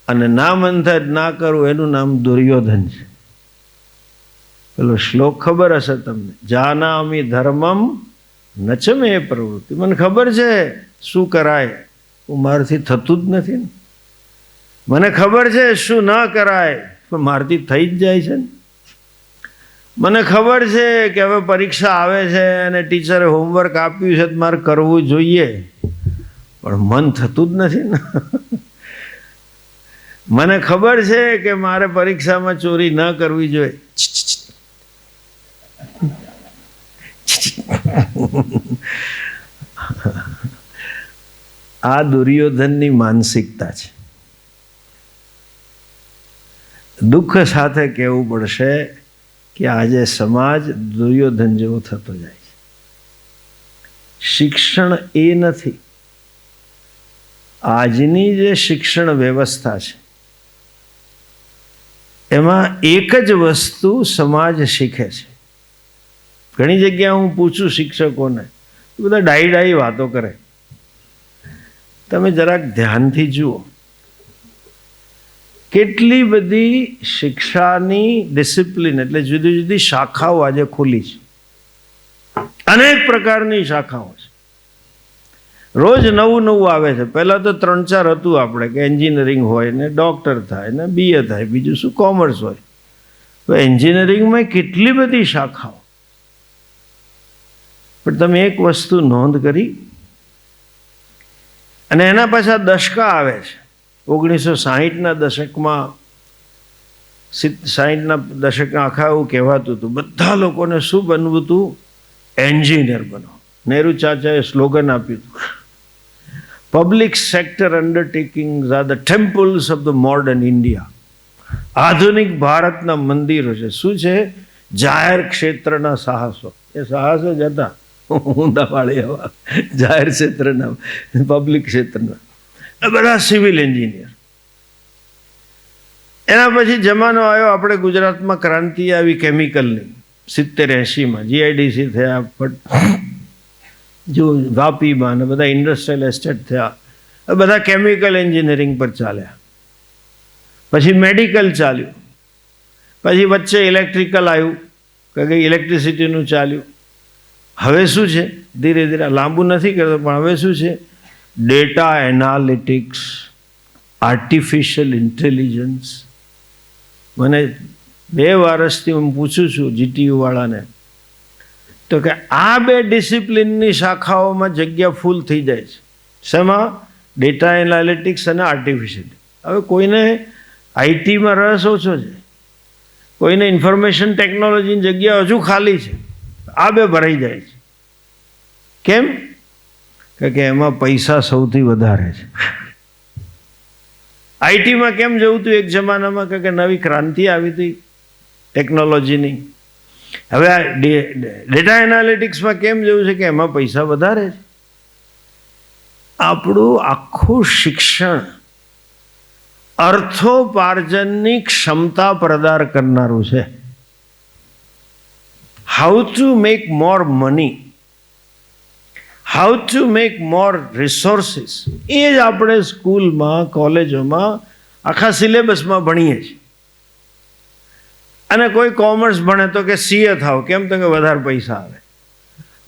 અને ના મન થાય ના કરું, એનું નામ દુર્યોધન છે. પેલો શ્લોક ખબર હશે તમને, જાનામિ ધર્મમ નચ મે પ્રવૃત્તિ. મને ખબર છે શું કરાય, હું મારાથી થતું જ નથી ને. મને ખબર છે શું ન કરાય, પણ મારાથી થઈ જ જાય છે ને. મને ખબર છે કે હવે પરીક્ષા આવે છે અને ટીચરે હોમવર્ક આપ્યું છે તો મારે કરવું જોઈએ, પણ મન થતું જ નથી ને. મને ખબર છે કે મારે પરીક્ષામાં ચોરી ન કરવી જોઈએ, આ દુર્યોધનની માનસિકતા છે. દુઃખ સાથે કહેવું પડશે કે આજે સમાજ દુર્યોધન જેવો થતો જાય છે. શિક્ષણ એ નથી. આજની જે શિક્ષણ વ્યવસ્થા છે એમાં એક જ વસ્તુ સમાજ શીખે છે. ઘણી જગ્યાએ હું પૂછું શિક્ષકોને, બધા ડાઈ વાતો કરે. તમે જરાક ધ્યાનથી જુઓ, કેટલી બધી શિક્ષાની ડિસિપ્લિન એટલે જુદી જુદી શાખાઓ આજે ખુલી છે. અનેક પ્રકારની શાખાઓ છે. રોજ નવું આવે છે. પહેલાં તો 3-4 હતું આપણે કે એન્જિનિયરિંગ હોય ને ડૉક્ટર થાય ને BA થાય, બીજું શું કોમર્સ હોય. તો એન્જિનિયરિંગમાં કેટલી બધી શાખાઓ. પણ તમે એક વસ્તુ નોંધ કરી, અને એના પાછા દશકા આવે છે. 1960ના દશકમાં 60ના દશકમાં આખા એવું કહેવાતું હતું, બધા લોકોને શું બનવું હતું? એન્જિનિયર બનો. નહેરુ ચાચાએ સ્લોગન આપ્યું હતું, public sector undertakings are the temples of the modern India. આધુનિક ભારતના મંદિરો છે. શું છે? જાહેર ક્ષેત્રના સાહસો. એ સાહસો જ હતા ઊંધાવાળી હવા. જાહેર ક્ષેત્રના, પબ્લિક ક્ષેત્રના બધા સિવિલ એન્જિનિયર. એના પછી જમાનો આવ્યો, આપણે ગુજરાતમાં ક્રાંતિ આવી કેમિકલની 70-80માં GIDC થયા, જો વાપીમાં ને બધા ઇન્ડસ્ટ્રીયલ એસ્ટેટ થયા, બધા કેમિકલ એન્જિનિયરિંગ પર ચાલ્યા. પછી મેડિકલ ચાલ્યું, પછી વચ્ચે ઇલેક્ટ્રિકલ આવ્યું, કે ઇલેક્ટ્રિસિટીનું ચાલ્યું. હવે શું છે? ધીરે ધીરે લાંબુ નથી કરતો, પણ હવે શું છે? Data analytics, artificial intelligence. મને 2 વર્ષથી હું પૂછું છું GTU વાળાને, તો કે આ 2 ડિસિપ્લિનની શાખાઓમાં જગ્યા ફૂલ થઈ જાય છે. શેમાં? ડેટા એનાલિટિક્સ અને આર્ટિફિશિયલ. હવે કોઈને આઈટીમાં રસ ઓછો છે, કોઈને ઇન્ફોર્મેશન ટેકનોલોજીની જગ્યા હજુ ખાલી છે. આ 2 ભરાઈ જાય છે. કેમ? કે એમાં પૈસા સૌથી વધારે છે. આઈટીમાં કેમ જવું હતું એક જમાનામાં? કે નવી ક્રાંતિ આવી હતી ટેકનોલોજીની. હવે આ ડેટા એનાલિટિક્સમાં કેમ જવું છે? કે એમાં પૈસા વધારે છે. આપણું આખું શિક્ષણ અર્થોપાર્જનની ક્ષમતા પ્રદાન કરનારું છે. How to make more money, how to make more resources, એ જ આપણે સ્કૂલમાં, કોલેજોમાં, આખા સિલેબસમાં ભણીએ છીએ. અને કોઈ કોમર્સ ભણે તો કે CA થાવ. કેમ? તો કે વધારે પૈસા આવે.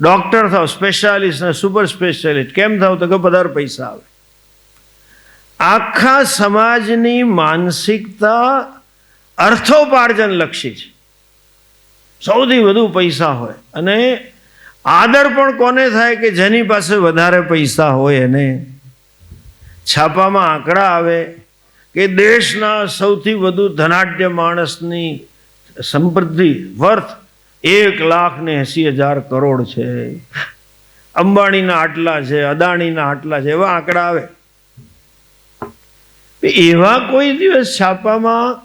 ડૉક્ટર થાવ, સ્પેશિયાલિસ્ટ ને સુપર સ્પેશિયાલિસ્ટ. કેમ થાવ? તો કે વધારે પૈસા આવે. આખા સમાજની માનસિકતા અર્થોપાર્જન લક્ષી છે. સૌથી વધુ પૈસા હોય. અને આદર પણ કોને થાય? કે જેની પાસે વધારે પૈસા હોય એને. છાપામાં આંકડા આવે કે દેશના સૌથી વધુ ધનાઢ્ય માણસની સંપત્તિ વર્થ 1,80,000 કરોડ છે. અંબાણીના આટલા છે, અદાણીના આટલા છે, એવા આંકડા આવે. એવા કોઈ દિવસ છાપામાં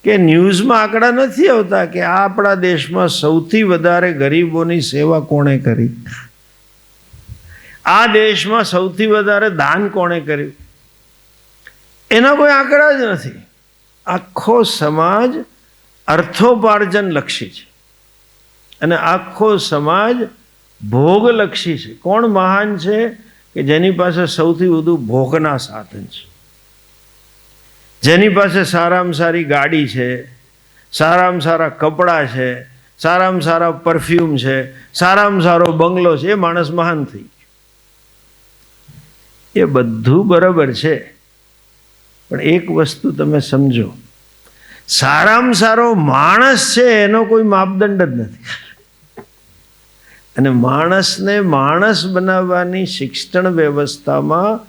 કે ન્યૂઝમાં આંકડા નથી આવતા કે આપણા દેશમાં સૌથી વધારે ગરીબોની સેવા કોણે કરી. આ દેશમાં સૌથી વધારે દાન કોણે કર્યું એના કોઈ આંકડા જ નથી. આખો સમાજ અર્થોપાર્જન લક્ષી છે અને આખો સમાજ ભોગલક્ષી છે. કોણ મહાન છે કે જેની પાસે સૌથી વધુ ભોગના સાધન છે, જેની પાસે સારામાં સારી ગાડી છે, સારામાં સારા કપડાં છે, સારામાં સારા પરફ્યુમ છે, સારામાં સારો બંગલો છે, એ માણસ મહાન થઈ ગયો. એ બધું બરાબર છે, પણ એક વસ્તુ તમે સમજો, સારામાં સારો માણસ છે એનો કોઈ માપદંડ જ નથી. અને માણસને માણસ બનાવવાની શિક્ષણ વ્યવસ્થામાં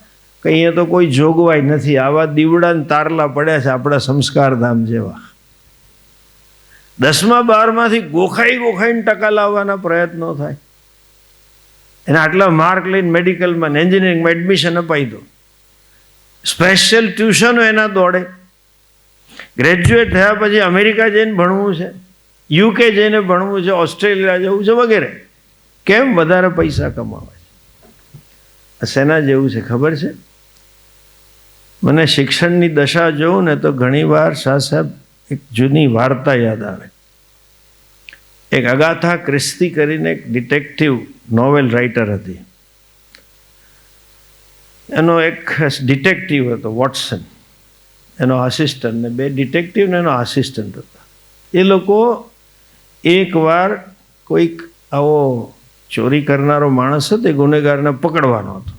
કંઈ તો કોઈ જોગવાઈ નથી. આવા દીવડા ને તારલા પડ્યા છે આપણા સંસ્કારધામ જેવા. 10મા 12માંથી ગોખાઈને ટકા લાવવાના પ્રયત્નો થાય. એને આટલા માર્ક લઈને મેડિકલમાં એન્જિનિયરિંગમાં એડમિશન અપાઈ દો, સ્પેશિયલ ટ્યુશનો એના દોડે. ગ્રેજ્યુએટ થયા પછી અમેરિકા જઈને ભણવું છે, યુકે જઈને ભણવું છે, ઓસ્ટ્રેલિયા જવું છે વગેરે. કેમ? વધારે પૈસા કમાવા છે. શેના જેવું છે ખબર છે? મને શિક્ષણની દશા જોઉં ને તો ઘણીવાર શાહ સાહેબ એક જૂની વાર્તા યાદ આવે. એક અગાથા ક્રિસ્તી કરીને એક ડિટેક્ટિવ નોવેલ રાઇટર હતી. એનો એક ડિટેક્ટિવ હતો વોટસન, એનો આસિસ્ટન્ટ, ને 2 ડિટેક્ટિવ ને એનો આસિસ્ટન્ટ હતા. એ લોકો એકવાર કોઈક આવો ચોરી કરનારો માણસ હતો, એ ગુનેગારને પકડવાનો હતો.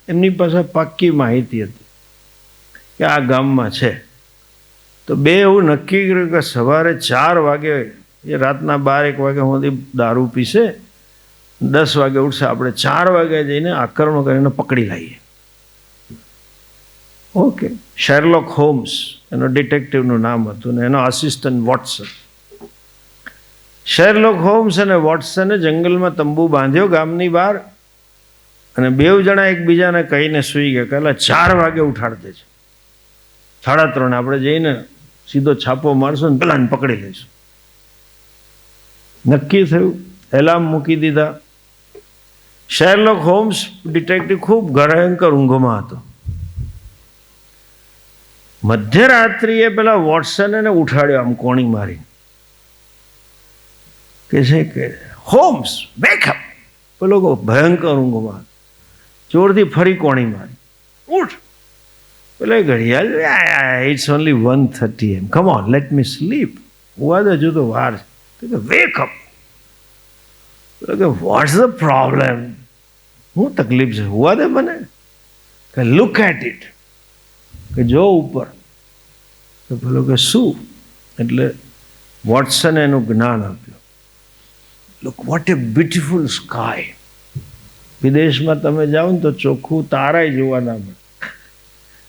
એમની પાસે પાક્કી માહિતી હતી કે આ ગામમાં છે. તો 2 એવું નક્કી કર્યું કે સવારે 4 વાગે, એ રાતના 12-1 વાગે સુધી દારૂ પીશે, 10 વાગે ઉઠશે, આપણે 4 વાગે જઈને આક્રમણ કરીને પકડી લઈએ. ઓકે. શેરલોક હોમ્સ એનો ડિટેક્ટિવનું નામ હતું ને એનો આસિસ્ટન્ટ વોટસન. શેરલોક હોમ્સ અને વોટસને જંગલમાં તંબુ બાંધ્યો ગામની બહાર, અને 2 જણા એકબીજાને કહીને સૂઈ ગયા, પહેલાં 4 વાગે ઉઠાડતે છે, 3:30 આપણે જઈને સીધો છાપો મારશું ને પેલાને પકડી લઈશું. નક્કી થયું, એલાર્મ મૂકી દીધા. શેરલોક હોમ્સ ડિટેક્ટિવ ખૂબ ભયંકર ઊંઘમાં હતો. મધ્યરાત્રિએ પેલા વોટસને ઉઠાડ્યો આમ કોણી મારી, કે છે કે હોમ્સ વેક અપ. પેલો ભયંકર ઊંઘમાં જોરથી ફરી કોણી મારી, ઉઠ. પેલો ઘડિયાળ, it's only 1:30 AM, come on let me sleep. હુવા દે, હજુ તો વાર છે. Wake up. પેલો કે વોટ્સ ધ પ્રોબ્લેમ? શું તકલીફ છે? હુવા દે મને. કે લુક એટ ઇટ, કે જો ઉપર. તો પેલો કે શું? એટલે વોટસને એનું જ્ઞાન આપ્યું. Look what A beautiful sky. વિદેશમાં તમે જાઓ ને તો ચોખ્ખું તારાય જોવા ના મળે,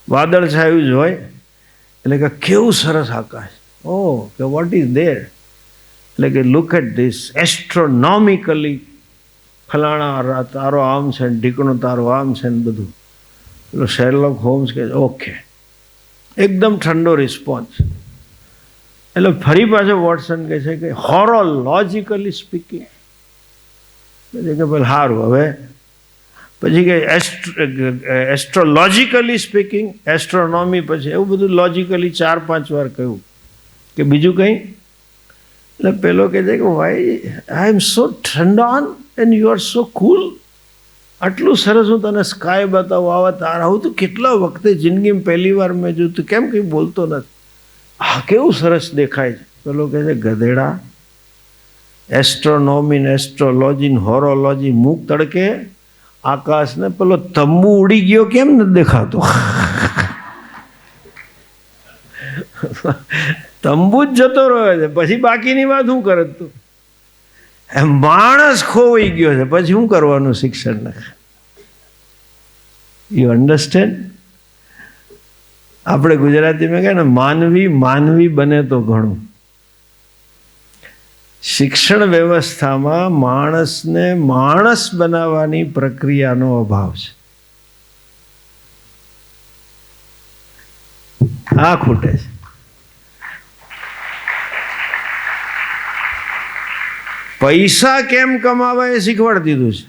વાદળ છાયું જ હોય. એટલે કે કેવું સરસ આકાશ. ઓ કે વોટ ઇઝ ધેર? એટલે કે લુક એટ ધીસ એસ્ટ્રોનોમિકલી, ફલાણા તારો આમ છે ને ઢીકણો તારો આમ છે ને બધું. પેલો શેરલોક હોમ્સ કે ઓકે, એકદમ ઠંડો રિસ્પોન્સ. એટલે ફરી પાછો વોટસન કહે છે કે હોરોલોજિકલી સ્પીકિંગ. કે ભાઈ સારું, હવે પછી કે એસ્ટ્રોલોજિકલી સ્પીકિંગ, એસ્ટ્રોનોમી, પછી એવું બધું લોજિકલી 4-5 વાર કહ્યું. કે બીજું કંઈ? એટલે પેલો કહે છે કે વાય આઈ એમ સો ઠંડ on and you are so cool. આટલું સરસ હું તને સ્કાય બતાવું, આવા તારા. હું તો કેટલા વખતે જિંદગીમાં પહેલી વાર મેં જોયું, તું કેમ કંઈ બોલતો નથી? હા, કેવું સરસ દેખાય છે. પેલો કહે છે ગધેડા, એસ્ટ્રોનોમી ને એસ્ટ્રોલોજી ને હોરોલોજી મૂક તડકે. આકાશને પેલો તંબુ ઉડી ગયો કેમ નથી દેખાતો? તંબુ જ જતો રહ્યો છે, પછી બાકીની વાત શું કરે તું? માણસ ખોવાઈ ગયો છે, પછી શું કરવાનું શિક્ષણને? You understand? આપણે ગુજરાતીમાં કહે ને, માનવી માનવી બને તો ઘણું. શિક્ષણ વ્યવસ્થામાં માણસને માણસ બનાવવાની પ્રક્રિયાનો અભાવ છે. આ ખૂટે છે. પૈસા કેમ કમાવા એ શીખવાડી દીધું છે.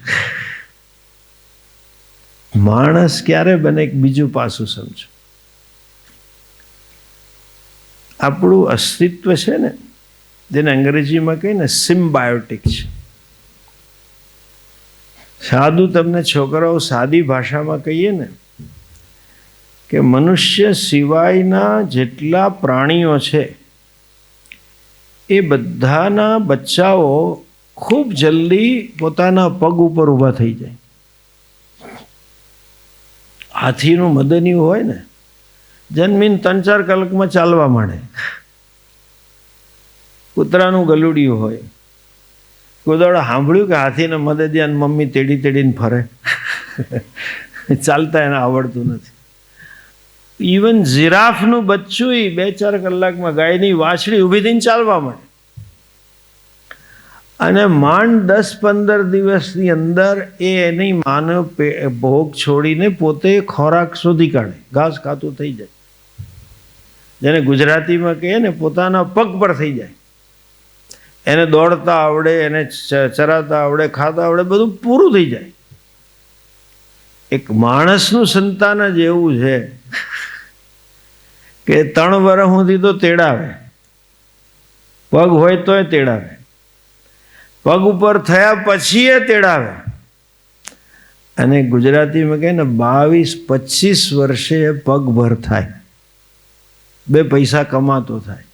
માણસ ક્યારે બને? એક બીજું પાસું સમજો. આપણું અસ્તિત્વ છે ને, જેને અંગ્રેજીમાં કહીએ ને સિમ્બાયોટિક છે. સાદું તમને છોકરાઓ સાદી ભાષામાં કહીએ ને કે મનુષ્ય સિવાયના જેટલા પ્રાણીઓ છે એ બધાના બચ્ચાઓ ખૂબ જલ્દી પોતાના પગ ઉપર ઊભા થઈ જાય. હાથીનું મદનિયું હોય ને, જન્મીને 3-4 કલાકમાં ચાલવા માંડે. કૂતરાનું ગલુડિયું હોય, કોઈ દાડો સાંભળ્યું કે હાથીને મદદિયાને મમ્મી તેડી તેડીને ફરે? ચાલતા એને આવડતું નથી. ઇવન જીરાફનું બચ્ચું 2-4 કલાકમાં ગાયની વાછડી ઊભી થઈને ચાલવા માંડે. અને માંડ 10-15 દિવસની અંદર એ એની માનવ ભોગ છોડીને પોતે ખોરાક શોધી કાઢે, ઘાસ ખાતું થઈ જાય. જેને ગુજરાતીમાં કહીએ ને પોતાના પગ પર થઈ જાય. એને દોડતા આવડે, એને ચરાતા આવડે, ખાતા આવડે, બધું પૂરું થઈ જાય. એક માણસનું સંતાન જ એવું છે કે 3 વર્ષ સુધી તો તેડાવે, પગ હોય તોય તેડાવે, પગ ઉપર થયા પછી એ તેડાવે. અને ગુજરાતીમાં કહે ને 22-25 વર્ષે પગભર થાય, 2 પૈસા કમાતો થાય.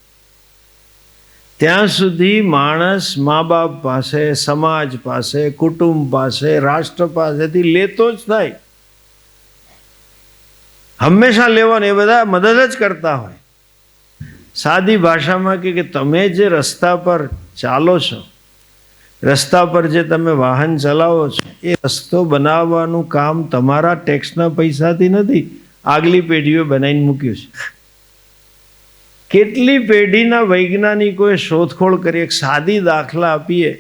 ત્યાં સુધી માણસ મા બાપ પાસે, સમાજ પાસે, કુટુંબ પાસે, રાષ્ટ્ર પાસેથી લેતો જ થાય. હંમેશા લેવાનો. એ બધા મદદ જ કરતા હોય. સાદી ભાષામાં કે તમે જે રસ્તા પર ચાલો છો, રસ્તા પર જે તમે વાહન ચલાવો છો, એ રસ્તો બનાવવાનું કામ તમારા ટેક્સના પૈસાથી નથી, આગલી પેઢીઓ બનાવીને મૂક્યું છે. કેટલી પેઢીના વૈજ્ઞાનિકોએ શોધખોળ કરી. એક સાદી દાખલા આપીએ.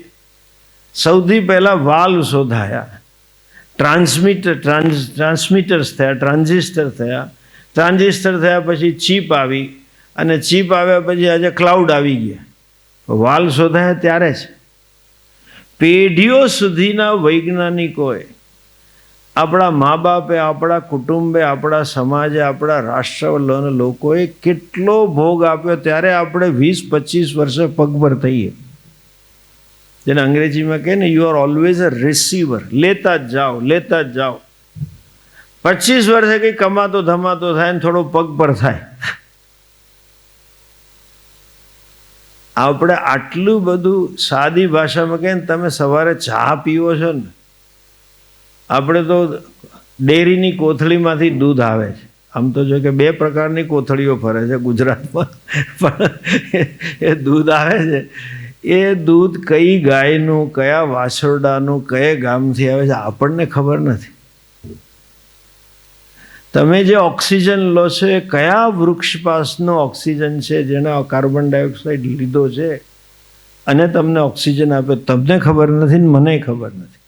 સૌથી પહેલાં વાલ્વ શોધાયા, ટ્રાન્સમીટર્સ થયા, ટ્રાન્ઝિસ્ટર થયા, પછી ચીપ આવી, અને ચીપ આવ્યા પછી આજે ક્લાઉડ આવી ગયા. વાલ્વ શોધાયા ત્યારે જ. પેઢીઓ સુધીના વૈજ્ઞાનિકોએ, આપણા મા બાપે, આપણા કુટુંબે, આપણા સમાજે, આપણા રાષ્ટ્રના લોકોએ કેટલો ભોગ આપ્યો, ત્યારે આપણે 20-25 વર્ષે પગભર થઈએ. જેને અંગ્રેજીમાં કહે ને you are always a receiver. લેતા જ જાઓ, લેતા જ જાઓ. 25 વર્ષે કંઈ કમાતો ધમાતો થાય ને થોડો પગભર થાય. આપણે આટલું બધું સાદી ભાષામાં કહે ને, તમે સવારે ચા પીવો છો ને, આપણે તો ડેરીની કોથળીમાંથી દૂધ આવે છે. આમ તો જો કે 2 પ્રકારની કોથળીઓ ફરે છે ગુજરાતમાં, પણ એ દૂધ આવે છે, એ દૂધ કઈ ગાયનું, કયા વાછરડાનું, કયા ગામથી આવે છે આપણને ખબર નથી. તમે જે ઓક્સિજન લો છો એ કયા વૃક્ષ પાસનો ઓક્સિજન છે, જેને કાર્બન ડાયોક્સાઇડ લીધો છે અને તમને ઓક્સિજન આપ્યો, તમને ખબર નથી ને મને ખબર નથી.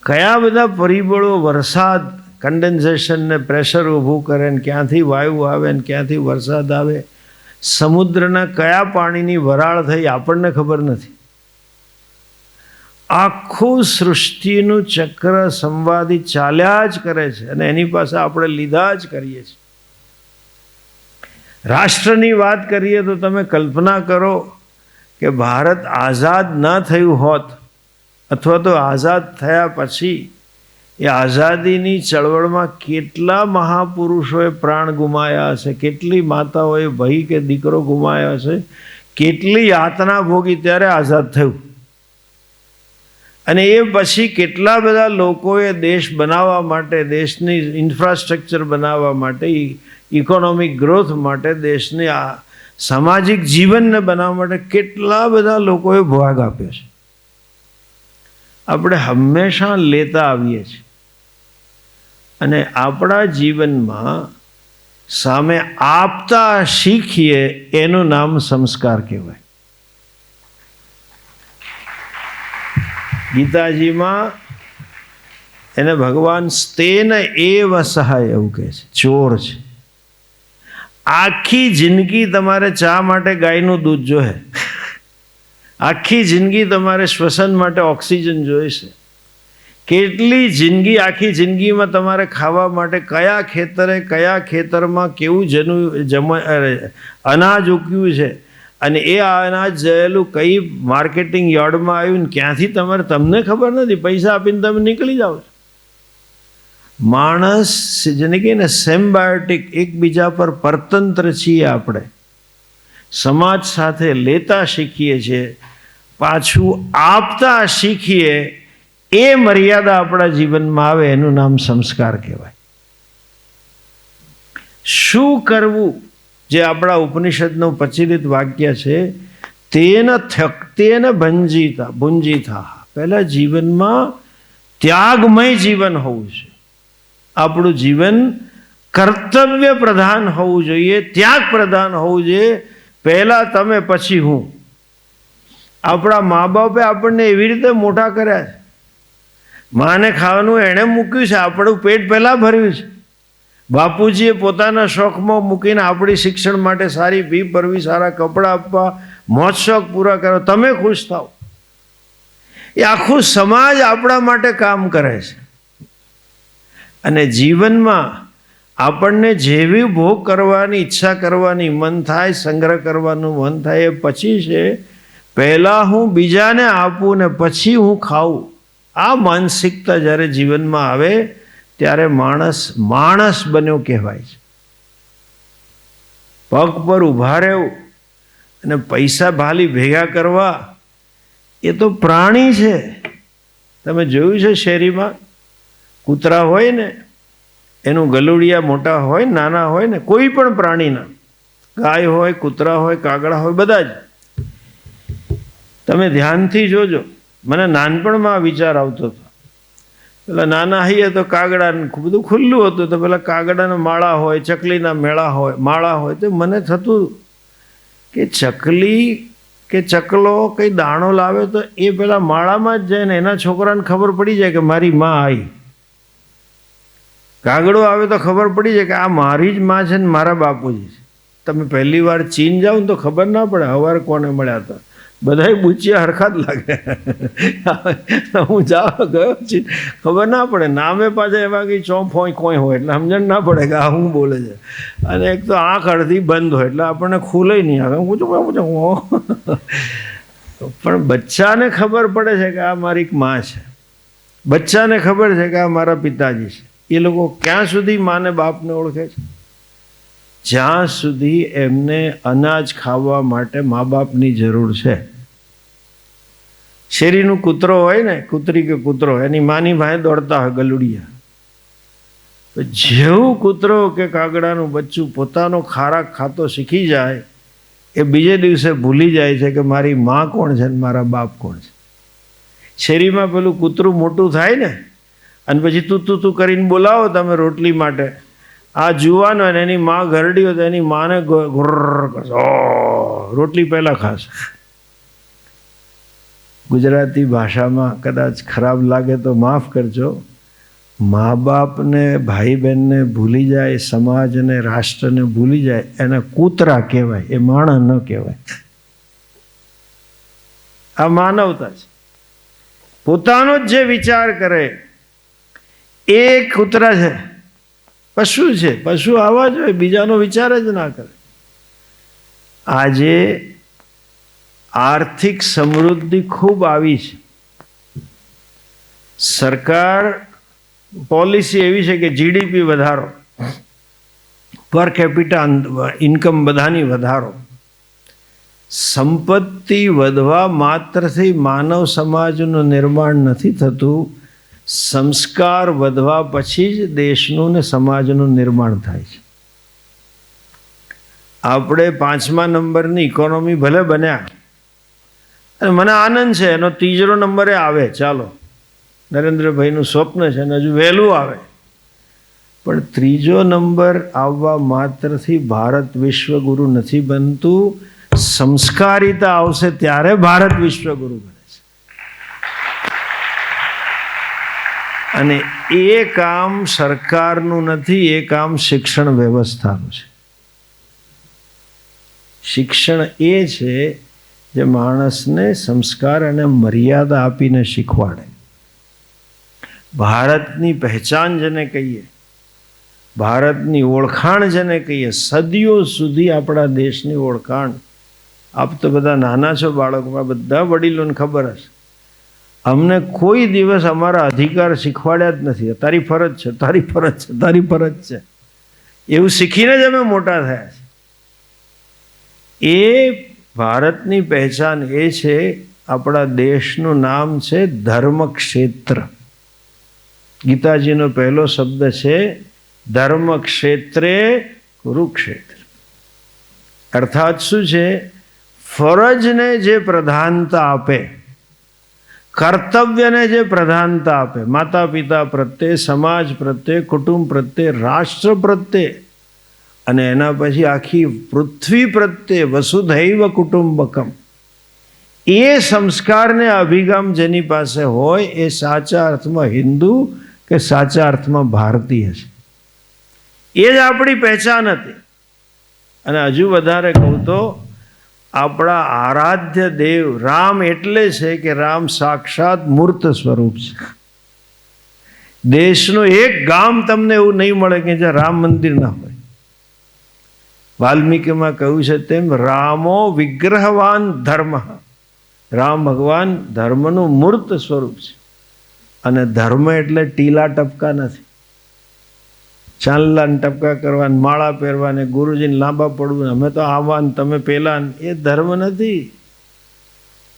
કયા બધા પરિબળો, વરસાદ, કન્ડેન્સેશન ને પ્રેશર ઊભું કરે ને ક્યાંથી વાયુ આવે ને ક્યાંથી વરસાદ આવે, સમુદ્રના કયા પાણીની વરાળ થઈ આપણને ખબર નથી. આખું સૃષ્ટિનું ચક્ર સંવાદી ચાલ્યા જ કરે છે અને એની પાસે આપણે લીધા જ કરીએ છીએ. રાષ્ટ્રની વાત કરીએ તો તમે કલ્પના કરો કે ભારત આઝાદ ન થયું હોત, અથવા તો આઝાદ થયા પછી એ આઝાદીની ચળવળમાં કેટલા મહાપુરુષોએ પ્રાણ ગુમાયા હશે, કેટલી માતાઓએ ભાઈ કે દીકરો ગુમાયા હશે, કેટલી યાતના ભોગી ત્યારે આઝાદ થયું. અને એ પછી કેટલા બધા લોકોએ દેશ બનાવવા માટે, દેશની ઇન્ફ્રાસ્ટ્રક્ચર બનાવવા માટે, ઇકોનોમિક ગ્રોથ માટે, દેશની આ સામાજિક જીવનને બનાવવા માટે કેટલા બધા લોકોએ ભાગ આપ્યો છે. આપણે હંમેશા લેતા આવીએ છીએ અને આપણા જીવનમાં સામે આપતા શીખીએ, એનું નામ સંસ્કાર કહેવાય. ગીતાજીમાં એને ભગવાન સ્તેન એવ સહાય એવું કહે છે, ચોર છે. આખી જિંદગી તમારે ચા માટે ગાયનું દૂધ જોઈએ, આખી જિંદગી તમારે શ્વસન માટે ઓક્સિજન જોઈશે, કેટલી જિંદગી, આખી જિંદગીમાં તમારે ખાવા માટે કયા ખેતરે, કયા ખેતરમાં કેવું અનાજ ઉગ્યું છે, અને એ અનાજ જયેલું કઈ માર્કેટિંગ યાર્ડમાં આવ્યું ને ક્યાંથી તમને ખબર નથી. પૈસા આપીને તમે નીકળી જાઓ છો. માણસ જેને કહીએ ને સિમ્બાયોટિક, એકબીજા પર પરતંત્ર છીએ આપણે. સમાજ સાથે લેતા શીખીએ છીએ, પાછું આપતા શીખીએ. એ મર્યાદા આપણા જીવનમાં આવે એનું નામ સંસ્કાર કહેવાય. શું કરવું, જે આપણા ઉપનિષદનું પ્રચલિત વાક્ય છે, તેન ભુંજીતા. પહેલા જીવનમાં ત્યાગમય જીવન હોવું છે. આપણું જીવન કર્તવ્ય પ્રધાન હોવું જોઈએ, ત્યાગ પ્રધાન હોવું જોઈએ. પહેલા તમે પછી હું. આપણા મા બાપે આપણને એવી રીતે મોટા કર્યા છે. માને ખાવાનું એણે મૂક્યું છે, આપણું પેટ પહેલાં ભર્યું છે. બાપુજીએ પોતાના શોખમાં મૂકીને આપણી શિક્ષણ માટે સારી ફી ભરવી, સારા કપડાં આપવા, મોજ શોખ પૂરા કરો, તમે ખુશ થાઓ. એ આખું સમાજ આપણા માટે કામ કરે છે. અને જીવનમાં આપણને જેવી ભોગ કરવાની ઈચ્છા કરવાની મન થાય, સંગ્રહ કરવાનું મન થાય, એ પછી છે. પહેલાં હું બીજાને આપું ને પછી હું ખાઉં. આ માનસિકતા જ્યારે જીવનમાં આવે ત્યારે માણસ બન્યો કહેવાય છે. પગ પર ઊભા રહેવું અને પૈસા ભાલી ભેગા કરવા એ તો પ્રાણી છે. તમે જોયું છે શેરીમાં કૂતરા હોય ને, એનું ગલુડિયા મોટા હોય, નાના હોય ને, કોઈ પણ પ્રાણીના, ગાય હોય, કૂતરા હોય, કાગડા હોય, બધા જ. તમે ધ્યાનથી જોજો. મને નાનપણમાં આ વિચાર આવતો હતો. પેલા નાના હઈએ તો કાગડા બધું ખુલ્લું હતું, તો પેલા કાગડાના માળા હોય, ચકલીના માળા હોય, તો મને થતું કે ચકલી કે ચકલો કંઈ દાણો લાવે તો એ પેલા માળામાં જ જાય ને એના છોકરાને ખબર પડી જાય કે મારી માં આવી. કાગડો આવે તો ખબર પડી જાય કે આ મારી જ માં છે ને મારા બાપુજી છે. તમે પહેલી વાર ચીન જાઓ ને તો ખબર ના પડે હવારે કોને મળ્યા હતા. બધાય બુચિયા હરખા જ લાગે. હું ગયો ચીન, ખબર ના પડે. નામે પાછા એવા કંઈ ચોંપ હોય કોઈ હોય એટલે સમજણ ના પડે કે આ શું બોલે છે. અને એક તો આંખ અડધી બંધ હોય એટલે આપણને ખુલે નહીં આવે. પણ બચ્ચાને ખબર પડે છે કે આ મારી એક માં છે. બચ્ચાને ખબર છે કે આ મારા પિતાજી છે. એ લોકો ક્યાં સુધી માને બાપને ઓળખે છે? જ્યાં સુધી એમને અનાજ ખાવા માટે મા બાપની જરૂર છે. શેરીનું કૂતરો હોય ને, કૂતરી કે કૂતરો, એની માની ભાઈ દોડતા હોય ગલુડિયા. જેવું કૂતરો કે કાગડાનું બચ્ચું પોતાનો ખોરાક ખાતો શીખી જાય, એ બીજે દિવસે ભૂલી જાય છે કે મારી માં કોણ છે ને મારા બાપ કોણ છે. શેરીમાં પેલું કૂતરું મોટું થાય ને અને પછી તું કરીને બોલાવો તમે રોટલી માટે. આ જુવાનો ને એની માં ઘરડી હોય તો એની માને ગુર્ર કરશે, રોટલી પહેલાં ખાશે. ગુજરાતી ભાષામાં કદાચ ખરાબ લાગે તો માફ કરજો. મા બાપને, ભાઈ બહેનને ભૂલી જાય, સમાજને, રાષ્ટ્રને ભૂલી જાય, એને કૂતરા કહેવાય, એ માણસ ન કહેવાય. આ માનવતા છે. પોતાનો જ જે વિચાર કરે એ કૂતરા છે, પશુ છે. પશુ આવા જ હોય, બીજાનો વિચાર જ ના કરે. આજે આર્થિક સમૃદ્ધિ ખૂબ આવી છે. સરકાર પોલિસી એવી છે કે જીડીપી વધારો, પર કેપિટા ઇન્કમ બધાની વધારો. સંપત્તિ વધવા માત્રથી માનવ સમાજનું નિર્માણ નથી થતું. સંસ્કાર વધવા પછી જ દેશનું ને સમાજનું નિર્માણ થાય છે. આપણે 5મા નંબરની ઇકોનોમી ભલે બન્યા અને મને આનંદ છે, એનો 3રો નંબરે આવે, ચાલો નરેન્દ્રભાઈનું સ્વપ્ન છે અને હજુ વહેલું આવે. પણ 3જો નંબર આવવા માત્રથી ભારત વિશ્વગુરુ નથી બનતું. સંસ્કારિતા આવશે ત્યારે ભારત વિશ્વગુરુ બને છે. અને એ કામ સરકારનું નથી, એ કામ શિક્ષણ વ્યવસ્થાનું છે. શિક્ષણ એ છે જે માણસને સંસ્કાર અને મર્યાદા આપીને શીખવાડે. ભારતની પહેચાન જેને કહીએ, ભારતની ઓળખાણ જેને કહીએ, સદીઓ સુધી આપણા દેશની ઓળખાણ. આપ તો બધા નાના છો, બાળકોમાં બધા વડીલોને ખબર હશે. અમને કોઈ દિવસ અમારા અધિકાર શીખવાડ્યા જ નથી. તારી ફરજ છે, તારી ફરજ છે, તારી ફરજ છે, એવું શીખીને જ અમે મોટા થયા છે. એ ભારતની પહેચાન એ છે. આપણા દેશનું નામ છે ધર્મક્ષેત્ર. ગીતાજીનો પહેલો શબ્દ છે ધર્મક્ષેત્રે કુરુક્ષેત્ર. અર્થાત શું છે? ફરજને જે પ્રધાનતા આપે, કર્તવ્યને જે પ્રધાનતા આપે, માતા પિતા પ્રત્યે, સમાજ પ્રત્યે, કુટુંબ પ્રત્યે, રાષ્ટ્ર પ્રત્યે, અને એના પછી આખી પૃથ્વી પ્રત્યે, વસુધૈવ કુટુંબકમ, એ સંસ્કારને અભિગમ જેની પાસે હોય એ સાચા અર્થમાં હિન્દુ કે સાચા અર્થમાં ભારતીય છે. એ જ આપણી પહેચાન હતી. અને હજુ વધારે કહું તો આપણા આરાધ્ય દેવ રામ એટલે છે કે રામ સાક્ષાત મૂર્ત સ્વરૂપ છે. દેશનું એક ગામ તમને એવું નહીં મળે કે જ્યાં રામ મંદિર ના હોય. વાલ્મીકીમાં કહ્યું છે તેમ રામો વિગ્રહવાન ધર્મ. રામ ભગવાન ધર્મનું મૂર્ત સ્વરૂપ છે. અને ધર્મ એટલે ટીલા ટપકા નથી, ચાંદલા ટપકા કરવા, માળા પહેરવા, ગુરુજીને લાંબા પડવું, અમે તો આવાન તમે પેલા, એ ધર્મ નથી.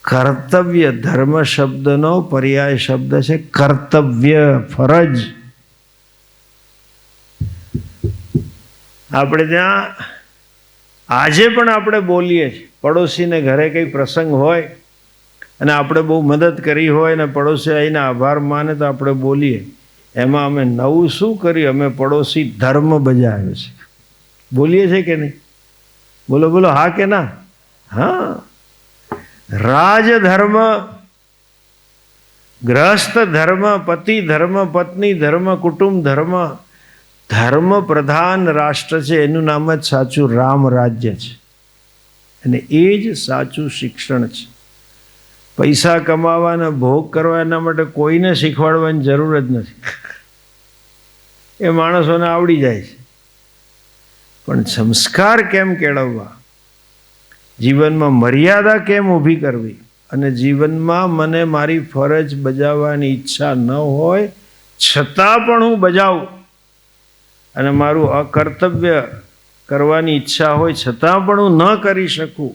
કર્તવ્ય. ધર્મ શબ્દનો પર્યાય શબ્દ છે કર્તવ્ય, ફરજ. આપણે ત્યાં આજે પણ આપણે બોલીએ છીએ, પડોશીને ઘરે કંઈ પ્રસંગ હોય અને આપણે બહુ મદદ કરી હોય ને પડોશી આવીને આભાર માને તો આપણે બોલીએ. એમાં અમે નવું શું કર્યું? અમે પડોશી ધર્મ બજાવ્યો છે. બોલીએ છીએ કે નહીં? બોલો બોલો, હા કે ના? હા. રાજધર્મ, ગ્રહસ્થ ધર્મ, પતિ ધર્મ, પત્ની ધર્મ, કુટુંબ ધર્મ, ધર્મ પ્રધાન રાષ્ટ્ર છે. એનું નામ જ સાચું રામ રાજ્ય છે. અને એ જ સાચું શિક્ષણ છે. પૈસા કમાવાના, ભોગ કરવા, એના માટે કોઈને શીખવાડવાની જરૂર જ નથી. એ માણસોને આવડી જાય છે. પણ સંસ્કાર કેમ કેળવવા, જીવનમાં મર્યાદા કેમ ઊભી કરવી, અને જીવનમાં મને મારી ફરજ બજાવવાની ઈચ્છા ન હોય છતાં પણ હું બજાવું, અને મારું અકર્તવ્ય કરવાની ઈચ્છા હોય છતાં પણ હું ન કરી શકું,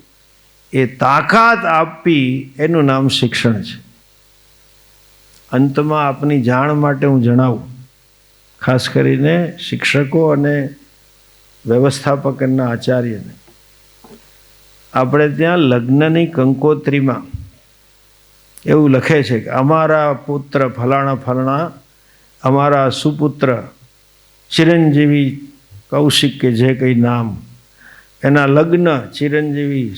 એ તાકાત આપવી, એનું નામ શિક્ષણ છે. અંતમાં આપની જાણ માટે હું જણાવું, ખાસ કરીને શિક્ષકો અને વ્યવસ્થાપકના આચાર્યને, આપણે ત્યાં લગ્નની કંકોત્રીમાં એવું લખે છે કે અમારા પુત્ર ફલાણા ફલાણા, અમારા સુપુત્ર ચિરંજીવી કૌશિક કે જે કંઈ નામ, એના લગ્ન ચિરંજીવી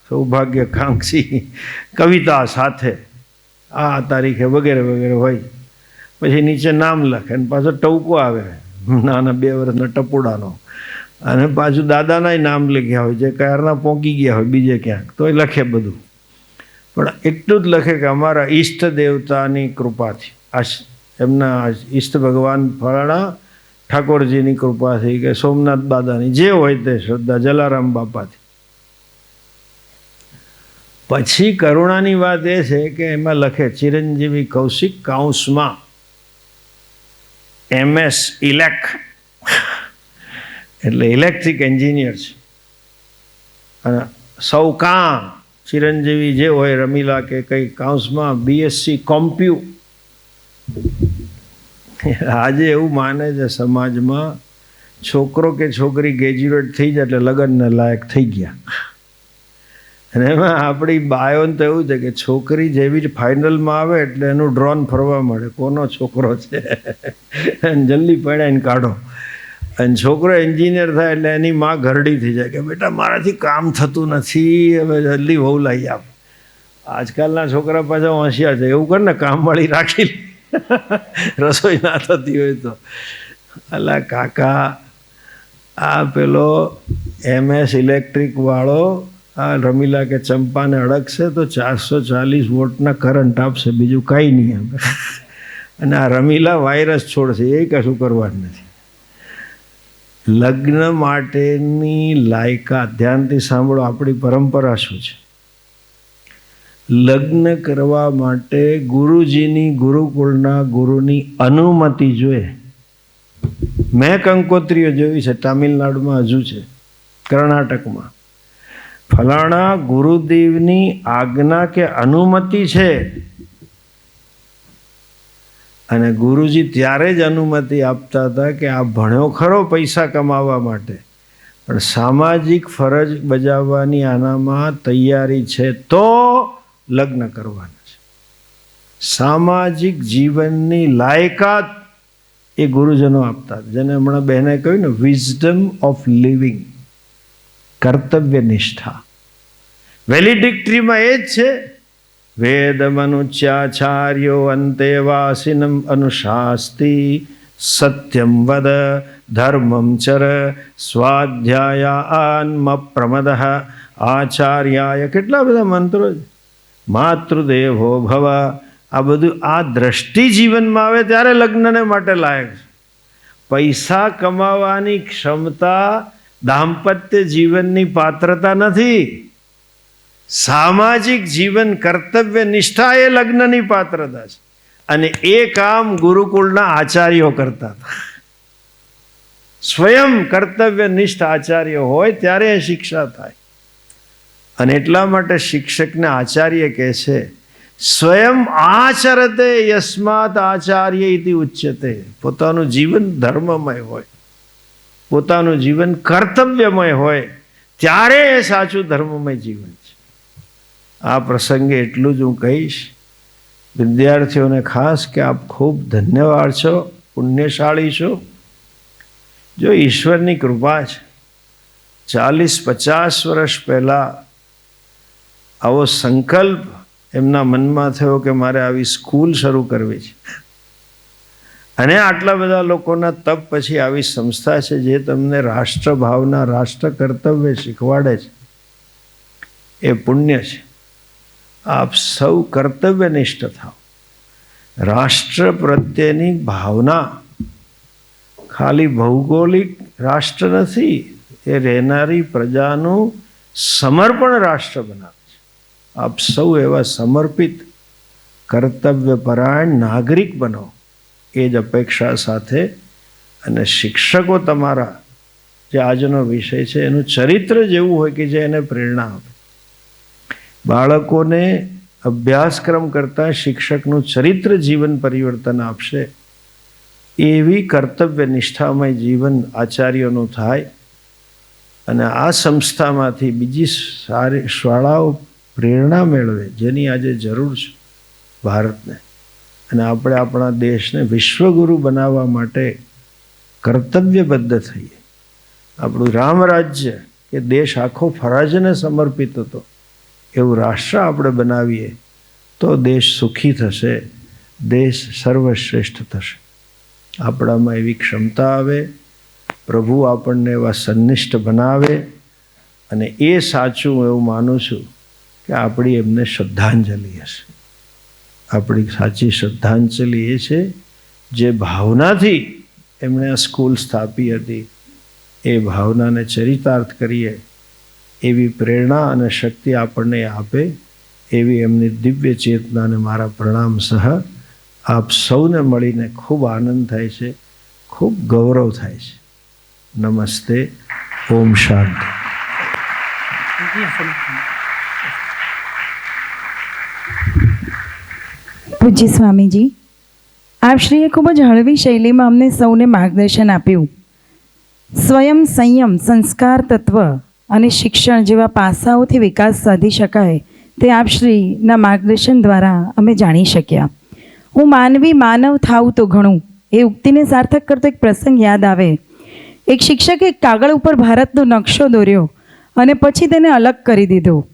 સૌભાગ્યકાંક્ષી કવિતા સાથે આ તારીખે વગેરે વગેરે હોય. પછી નીચે નામ લખે અને પાછો ટવકો આવે નાના 2 વર્ષના ટપુડાનો, અને પાછું દાદાના નામ લખ્યા હોય જે કારના પોંકી ગયા હોય બીજે ક્યાંક, તોય લખે બધું. પણ એટલું જ લખે કે અમારા ઈષ્ટ દેવતાની કૃપાથી, એમના ઈષ્ટ ભગવાન ફલાણા ઠાકોરજીની કૃપાથી કે સોમનાથ દાદાની, જે હોય તે શ્રદ્ધા, જલારામ બાપાથી. પછી કરુણાની વાત એ છે કે એમાં લખે ચિરંજીવી કૌશિક કૌંસમાં MS ઇલેક, એટલે ઇલેક્ટ્રિક એન્જિનિયર છે. અને સૌકાં ચિરંજીવી જે હોય રમીલા કે કંઈ કૌંસમાં BSc કોમ્પ્યુ. આજે એવું માને છે સમાજમાં છોકરો કે છોકરી ગ્રેજ્યુએટ થઈ જાય એટલે લગ્નને લાયક થઈ ગયા. અને એમાં આપણી બાયોને તો એવું છે કે છોકરી જેવી જ ફાઇનલમાં આવે એટલે એનું ડ્રોન ફરવા મળે, કોનો છોકરો છે અને જલ્દી પડાઈને કાઢો. અને છોકરો એન્જિનિયર થાય એટલે એની માં ઘરડી થઈ જાય કે બેટા મારાથી કામ થતું નથી, હવે જલ્દી વહુ લાવી આપ. આજકાલના છોકરા પાછા હોશિયાર છે, એવું કર ને કામવાળી રાખી રસોઈ ના થતી હોય તો. અલા કાકા, આ પેલો MS ઇલેક્ટ્રિક વાળો આ રમીલા કે ચંપાને અડકશે તો 440 વોલ્ટના કરંટ આપશે, બીજું કાંઈ નહીં. અને આ રમીલા વાયરસ છોડશે, એ કશું કરવાનું નથી. લગ્ન માટેની લાયકાત, ધ્યાનથી સાંભળો, આપણી પરંપરા શું છે. લગ્ન કરવા માટે ગુરુજીની, ગુરુકુળના ગુરુની અનુમતિ જોઈએ. મેં કંકોત્રીઓ જોઈ છે, તામિલનાડુમાં હજુ છે, કર્ણાટકમાં. ફલાણા ગુરુદેવની આજ્ઞા કે અનુમતિ છે, અને ગુરુજી ત્યારે જ અનુમતિ આપતા હતા કે આ ભણ્યો ખરો પૈસા કમાવા માટે, પણ સામાજિક ફરજ બજાવવાની આનામાં તૈયારી છે તો લગ્ન કરવાના છે. સામાજિક જીવનની લાયકાત એ ગુરુજનો આપતા, જેને હમણાં બહેને કહ્યું ને, વિઝડમ ઓફ લિવિંગ, કર્તવ્ય નિષ્ઠા. વેલિડિક્ટરીમાં એ જ છે, વેદમનુચ્યાચાર્યો અંતે વાસિનમ અનુશાસ્તિ, સત્યમ વદ ધર્મમ ચર સ્વાધ્યાયાન્મ પ્રમદઃ આચાર્યાય. કેટલા બધા મંત્રો છે. માતૃદેવો ભવ, આ બધું આ દ્રષ્ટિ જીવનમાં આવે ત્યારે લગ્નને માટે લાયક છે. પૈસા કમાવાની ક્ષમતા દાંપત્ય જીવનની પાત્રતા નથી. સામાજિક જીવન, કર્તવ્ય નિષ્ઠા એ લગ્નની પાત્રતા છે. અને એ કામ ગુરુકુળના આચાર્યો કરતા હતા. સ્વયં કર્તવ્ય નિષ્ઠ આચાર્ય હોય ત્યારે એ શિક્ષા થાય. અને એટલા માટે શિક્ષકને આચાર્ય કહે છે, સ્વયં આચરતે યસ્માત આચાર્ય ઇતિ ઉચ્યતે. પોતાનું જીવન ધર્મમય હોય, પોતાનું જીવન કર્તવ્યમય હોય ત્યારે એ સાચું ધર્મમય જીવન છે. આ પ્રસંગે એટલું જ હું કહીશ વિદ્યાર્થીઓને ખાસ કે આપ ખૂબ ધન્યવાદ છો, પુણ્યશાળી છો. જો ઈશ્વરની કૃપા છે, 40-50 વર્ષ પહેલાં આવો સંકલ્પ એમના મનમાં થયો કે મારે આવી સ્કૂલ શરૂ કરવી છે, અને આટલા બધા લોકોના તપ પછી આવી સંસ્થા છે જે તમને રાષ્ટ્રભાવના, રાષ્ટ્ર કર્તવ્ય શીખવાડે છે. એ પુણ્ય છે. આપ સૌ કર્તવ્યનિષ્ઠ થાઓ. રાષ્ટ્ર પ્રત્યેની ભાવના ખાલી ભૌગોલિક રાષ્ટ્ર નથી, એ રહેનારી પ્રજાનું સમર્પણ રાષ્ટ્ર બનાવે છે. આપ સૌ એવા સમર્પિત કર્તવ્યપરાયણ નાગરિક બનો, એ જ અપેક્ષા સાથે. અને શિક્ષકો તમારા, જે આજનો વિષય છે, એનું ચરિત્ર જેવું હોય કે જે એને પ્રેરણા આપે. બાળકોને અભ્યાસક્રમ કરતાં શિક્ષકનું ચરિત્ર જીવન પરિવર્તન આપશે. એવી કર્તવ્ય નિષ્ઠામય જીવન આચાર્યોનું થાય. અને આ સંસ્થામાંથી બીજી સારી શાળાઓ પ્રેરણા મેળવે, જેની આજે જરૂર છે ભારતને. અને આપણે આપણા દેશને વિશ્વગુરુ બનાવવા માટે કર્તવ્યબદ્ધ થઈએ. આપણું રામ રાજ્ય કે દેશ આખો ફરજને સમર્પિત હતો, એવું રાષ્ટ્ર આપણે બનાવીએ તો દેશ સુખી થશે, દેશ સર્વશ્રેષ્ઠ થશે. આપણામાં એવી ક્ષમતા આવે, પ્રભુ આપણને એવા સન્નિષ્ઠ બનાવે. અને એ સાચું હું એવું માનું છું કે આપણી એમને શ્રદ્ધાંજલિ હશે. આપણી સાચી શ્રદ્ધાંજલિ એ છે જે ભાવનાથી એમણે આ સ્કૂલ સ્થાપી હતી, એ ભાવનાને ચરિતાર્થ કરીએ એવી પ્રેરણા અને શક્તિ આપણને આપે, એવી એમની દિવ્ય ચેતનાને મારા પ્રણામ સહ. આપ સૌને મળીને ખૂબ આનંદ થાય છે, ખૂબ ગૌરવ થાય છે. નમસ્તે. ઓમ શાંતિ. પૂજ્ય સ્વામીજી, આપશ્રીએ ખૂબ જ હળવી શૈલીમાં અમને સૌને માર્ગદર્શન આપ્યું. સ્વયં સંયમ, સંસ્કાર તત્વ અને શિક્ષણ જેવા પાસાઓથી વિકાસ સાધી શકાય તે આપશ્રીના માર્ગદર્શન દ્વારા અમે જાણી શક્યા. હું માનવી માનવ થાઉં તો ઘણું, એ ઉક્તિને સાર્થક કરતો એક પ્રસંગ યાદ આવે. એક શિક્ષકે એક કાગળ ઉપર ભારતનો નકશો દોર્યો અને પછી તેને અલગ કરી દીધો.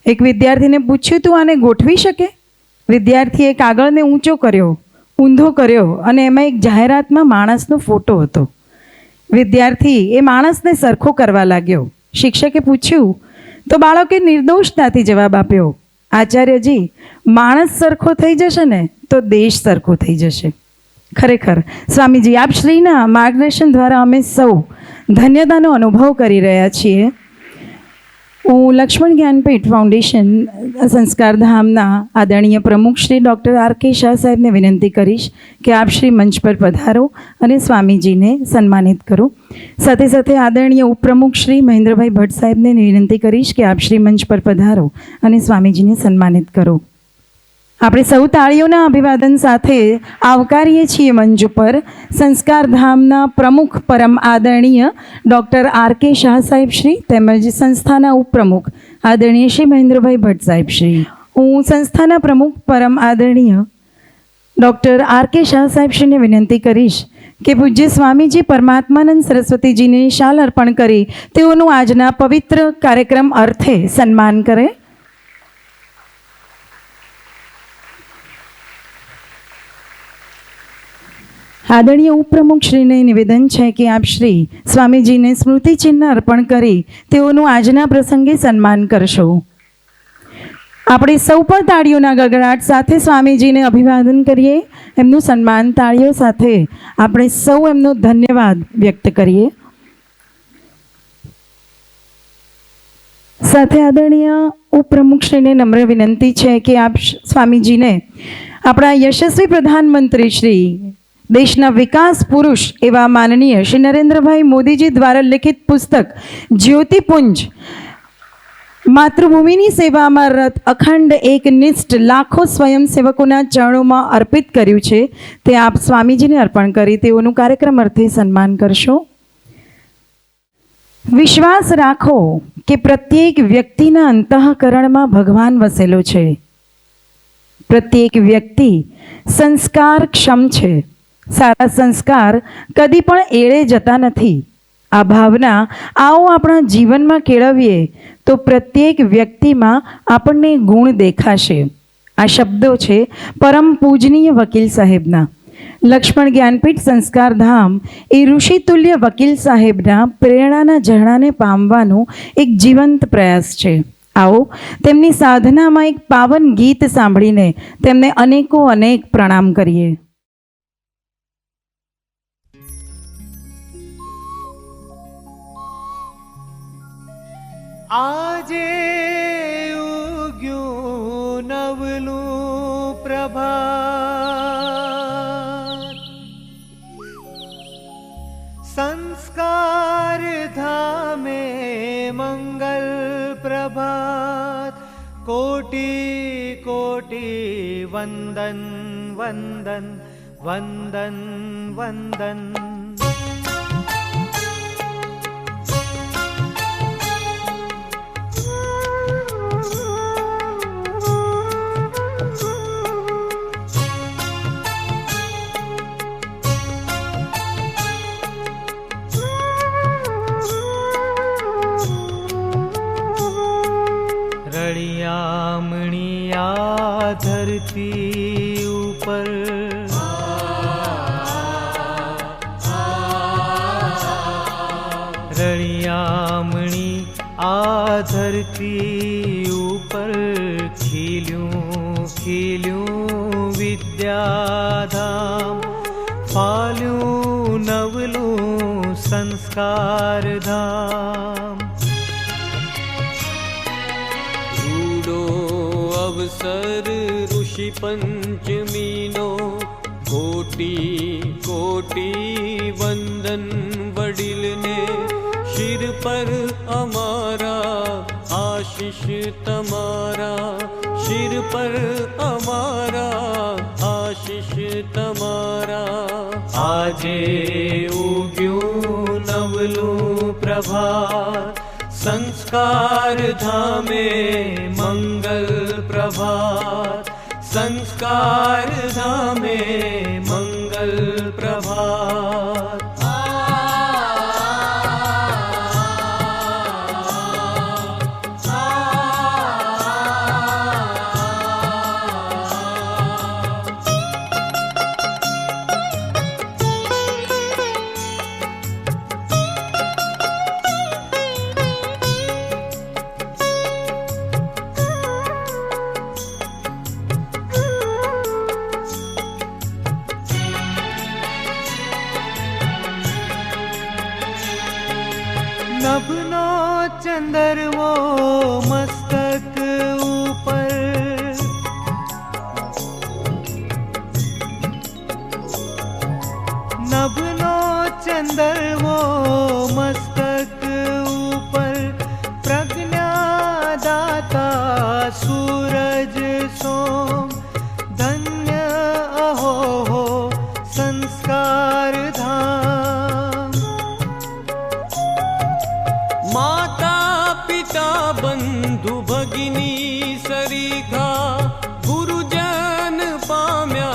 એક વિદ્યાર્થીને પૂછ્યું, તું આને ગોઠવી શકે? વિદ્યાર્થીએ કાગળને ઊંચો કર્યો, ઊંધો કર્યો અને એમાં એક જાહેરાતમાં માણસનો ફોટો હતો. વિદ્યાર્થી એ માણસને સરખો કરવા લાગ્યો. શિક્ષકે પૂછ્યું તો બાળકે નિર્દોષતાથી જવાબ આપ્યો, આચાર્યજી, માણસ સરખો થઈ જશે ને તો દેશ સરખો થઈ જશે. ખરેખર સ્વામીજી આપ શ્રીના માર્ગદર્શન દ્વારા અમે સૌ ધન્યતાનો અનુભવ કરી રહ્યા છીએ. હું લક્ષ્મણ જ્ઞાનપીઠ ફાઉન્ડેશન સંસ્કારધામના આદરણીય પ્રમુખ શ્રી ડૉક્ટર R.K. શાહ સાહેબને વિનંતી કરીશ કે આપ શ્રી મંચ પર પધારો અને સ્વામીજીને સન્માનિત કરો. સાથે સાથે આદરણીય ઉપપ્રમુખ શ્રી મહેન્દ્રભાઈ ભટ્ટ સાહેબને વિનંતી કરીશ કે આપ શ્રી મંચ પર પધારો અને સ્વામીજીને સન્માનિત કરો. આપણે સૌ તાળીઓના અભિવાદન સાથે આવકારીએ છીએ મંચ ઉપર સંસ્કારધામના પ્રમુખ પરમ આદરણીય ડૉક્ટર R.K. શાહ સાહેબ શ્રી તેમજ સંસ્થાના ઉપપ્રમુખ આદરણીય શ્રી મહેન્દ્રભાઈ ભટ્ટ સાહેબ શ્રી. હું સંસ્થાના પ્રમુખ પરમ આદરણીય ડૉક્ટર R.K. શાહ સાહેબ શ્રીને વિનંતી કરીશ કે પૂજ્ય સ્વામીજી પરમાત્માનંદ સરસ્વતીજીને શાલ અર્પણ કરી તેઓનું આજના પવિત્ર કાર્યક્રમ અર્થે સન્માન કરે. આદરણીય ઉપપ્રમુખ શ્રીને નિવેદન છે કે આપ શ્રી સ્વામીજીને સ્મૃતિચિહ્ન અર્પણ કરી તેઓનું આજના પ્રસંગે સન્માન કરશો. આપણે સૌ પણ તાળીઓના ગગડાટ સાથે સ્વામીજીને અભિવાદન કરીએ. એમનું સન્માન તાળીઓ સાથે આપણે સૌ એમનો ધન્યવાદ વ્યક્ત કરીએ. સાથે આદરણીય ઉપપ્રમુખ શ્રીને નમ્ર વિનંતી છે કે આપ સ્વામીજીને આપણા યશસ્વી પ્રધાનમંત્રી શ્રી દેશના વિકાસ પુરુષ એવા માનનીય શ્રી નરેન્દ્રભાઈ મોદીજી દ્વારા લિખિત પુસ્તક જ્યોતિપુંજ માતૃભૂમિની સેવામાં રત અખંડ એકનિષ્ઠ લાખો સ્વયંસેવકોના ચરણોમાં અર્પિત કર્યું છે તે આપ સ્વામીજીને અર્પણ કરી તેઓનું કાર્યક્રમ અર્થે સન્માન કરશો. વિશ્વાસ રાખો કે પ્રત્યેક વ્યક્તિના અંતઃકરણમાં ભગવાન વસેલો છે. પ્રત્યેક વ્યક્તિ સંસ્કારક્ષમ છે. સારા સંસ્કાર કદી પણ એળે જતા નથી. આ ભાવના આવો આપણા જીવનમાં કેળવીએ તો પ્રત્યેક વ્યક્તિમાં આપણને ગુણ દેખાશે. આ શબ્દો છે પરમ પૂજનીય વકીલ સાહેબના. લક્ષ્મણ જ્ઞાનપીઠ સંસ્કારધામ એ ઋષિતુલ્ય વકીલ સાહેબના પ્રેરણાના ઝરણાને પામવાનો એક જીવંત પ્રયાસ છે. આવો તેમની સાધનામાં એક પાવન ગીત સાંભળીને તેમને અનેક પ્રણામ કરીએ. આજે ઉગ્યું નવલું પ્રભાત, સંસ્કાર ધામે મંગલ પ્રભાત. કોટી કોટી વંદન વંદન વંદન વંદન. રળિયામણિયા ધરતી ઉપર રળિયામણી આ ધરતી ઉપર ખીલ્યું ખીલ્યું વિદ્યાધામ. ફાલ્યું નવલું સંસ્કારધામ. અવસર ઋષિ પંચમીનો કોટી કોટી વંદન વડીલને. શિર પર અમારા આશીષ તમારા, શિર પર અમારા આશીષ તમારા. આજે ઉગ્યું નવલું પ્રભાત, સંસ્કાર ધામે મંગલ પ્રભાત. સંસ્કાર ધામે મંગલ પ્રભાત. चंदरवो मस्तक ऊपर, नभनो चंदरवो मस्तक ऊपर, प्रज्ञादाता सूरज सोम, धन्य अहो हो संस्कार धाम। माता पिता बंधु भगिनी सरीखा, गुरुजन पाम्या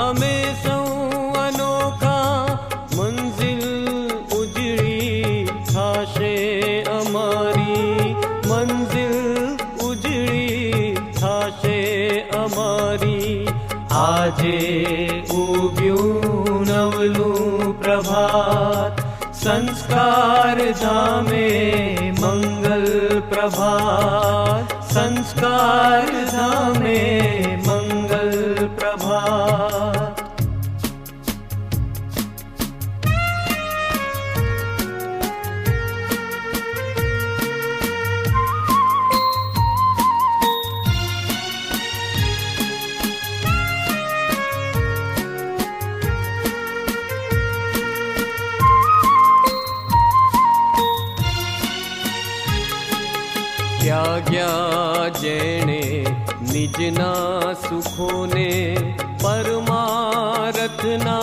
अमे सौ अनोखा, मंजिल उजड़ी थाशे अमारी, मंजिल उजड़ी थाशे अमारी। आजे उग्યું नवલું प्रभात, संस्कार धामे मंगल प्रभात, संस्कार धामे मंगल प्रभात। त्याग्या जेणे निजना सुखोने, परमारथना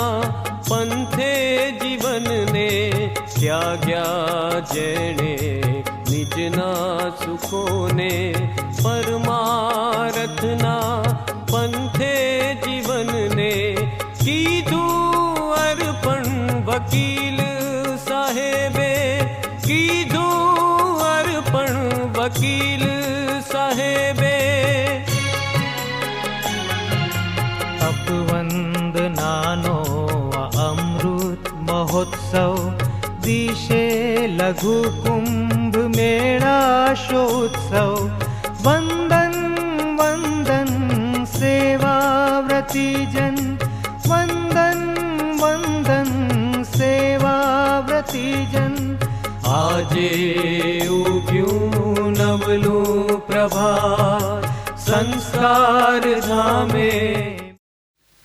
पंथे जीवनने। त्याग्या जेणे निजना सुखोने, परमारथना पंथे जीवनने। कीधું અર્પણ વકીલ સાહેબે, कीधું અર્પણ વકીલ સાહેબે। અપવંદનાનો અમૃત મહોત્સવ, દિશે લઘુ કુંભ મેળાશોત્સવ। વંદન વંદન સેવાવ્રતિજન, વંદન વંદન સેવાવ્રતિજન। આજે ઉગ્યું નવલું પ્રભાત, સંસ્કાર ધામે।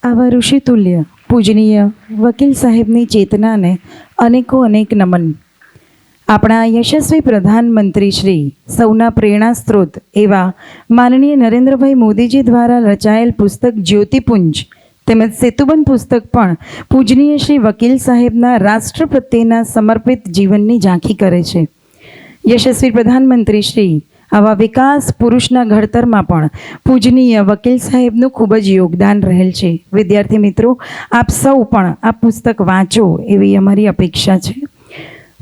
આવા ઋષિતુલ્ય પૂજનીય વકીલ સાહેબની ચેતનાને અનેકો અનેક નમન. આપણા યશસ્વી પ્રધાનમંત્રી શ્રી સૌના પ્રેરણા સ્ત્રોત એવા માનનીય નરેન્દ્રભાઈ મોદીજી દ્વારા રચાયેલ પુસ્તક જ્યોતિપુંજ તેમજ સેતુબંધ પુસ્તક પણ પૂજનીય શ્રી વકીલ સાહેબના રાષ્ટ્ર પ્રત્યેના સમર્પિત જીવનની ઝાંખી કરે છે. યશસ્વી પ્રધાનમંત્રી શ્રી આવા વિકાસ પુરુષના ઘડતરમાં પણ પૂજનીય વકીલ સાહેબનું ખૂબ જ યોગદાન રહેલ છે. વિદ્યાર્થી મિત્રો, આપ સૌ પણ આ પુસ્તક વાંચો એવી અમારી અપેક્ષા છે.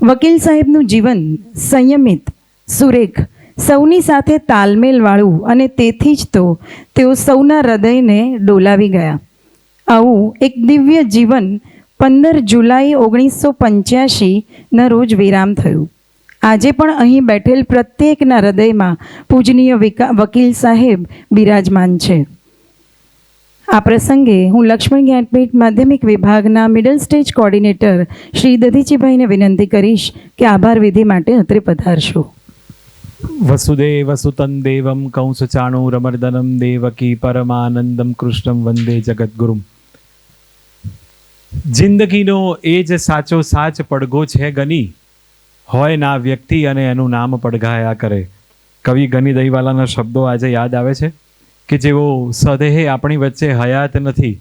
વકીલ સાહેબનું જીવન સંયમિત, સુરેખ, સૌની સાથે તાલમેલવાળું અને તેથી જ તો તેઓ સૌના હૃદયને ડોલાવી ગયા. આવું એક દિવ્ય જીવન 15 જુલાઈ 1985ના રોજ વિરામ થયું. આજે પણ અહીં બેઠેલ પ્રત્યેકના હૃદયમાં પૂજનીય વકીલ સાહેબ બિરાજમાન છે. આ પ્રસંગે હું લક્ષ્મણ જ્ઞાનપીઠ માધ્યમિક વિભાગના મિડલ સ્ટેજ કોર્ડિનેટર શ્રી દધીચીભાઈને વિનંતી કરીશ કે આભાર વિધિ માટે અત્રે પધારશો. વસુદેવ સુતં દેવમ કંસચાણૂરમર્દનમ દેવકી પરમાનંદમ કૃષ્ણમ વંદે જગદગુરુમ. જિંદગીનો એ જ સાચો સાચ પડઘો છે ગની, હોય ના વ્યક્તિ અને એનું નામ પડઘાયા કરે. કવિ ગની દહીવાલાના શબ્દો આજે યાદ આવે છે કે જેઓ સદેહે આપણી વચ્ચે હયાત નથી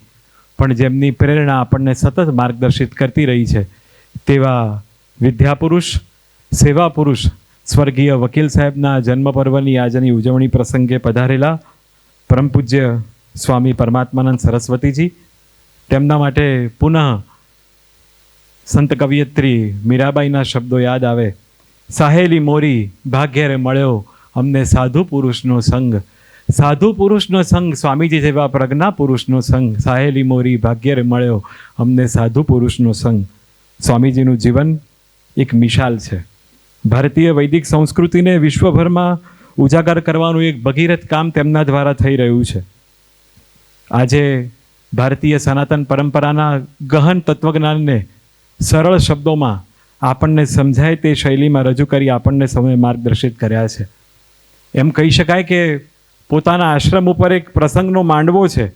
પણ જેમની પ્રેરણા આપણને સતત માર્ગદર્શિત કરતી રહી છે તેવા વિદ્યાપુરુષ, સેવા પુરુષ સ્વર્ગીય વકીલ સાહેબના જન્મ પર્વની આજની ઉજવણી પ્રસંગે પધારેલા પરમ પૂજ્ય સ્વામી પરમાત્માનંદ સરસ્વતીજી, તેમના માટે પુનઃ સંત કવિયત્રી મીરાબાઈના શબ્દો યાદ આવે. સાહેલી મોરી ભાગ્યરે મળ્યો અમને સાધુ પુરુષનો સંગ. સાધુ પુરુષનો સંગ, સ્વામીજી જેવા પ્રજ્ઞા પુરુષનો સંગ. સાહેલી મોરી ભાગ્યરે મળ્યો અમને સાધુ પુરુષનો સંગ. સ્વામીજીનું જીવન એક મિશાલ છે. ભારતીય વૈદિક સંસ્કૃતિને વિશ્વભરમાં ઉજાગર કરવાનું એક ભગીરથ કામ તેમના દ્વારા થઈ રહ્યું છે. આજે ભારતીય સનાતન પરંપરાના ગહન તત્વજ્ઞાનને સરળ શબ્દોમાં આપણને સમજાય તે શૈલીમાં રજૂ કરી આપણને સૌને માર્ગદર્શિત કર્યા છે. એમ કહી શકાય કે પોતાના આશ્રમ ઉપર એક પ્રસંગનો માંડવો છે,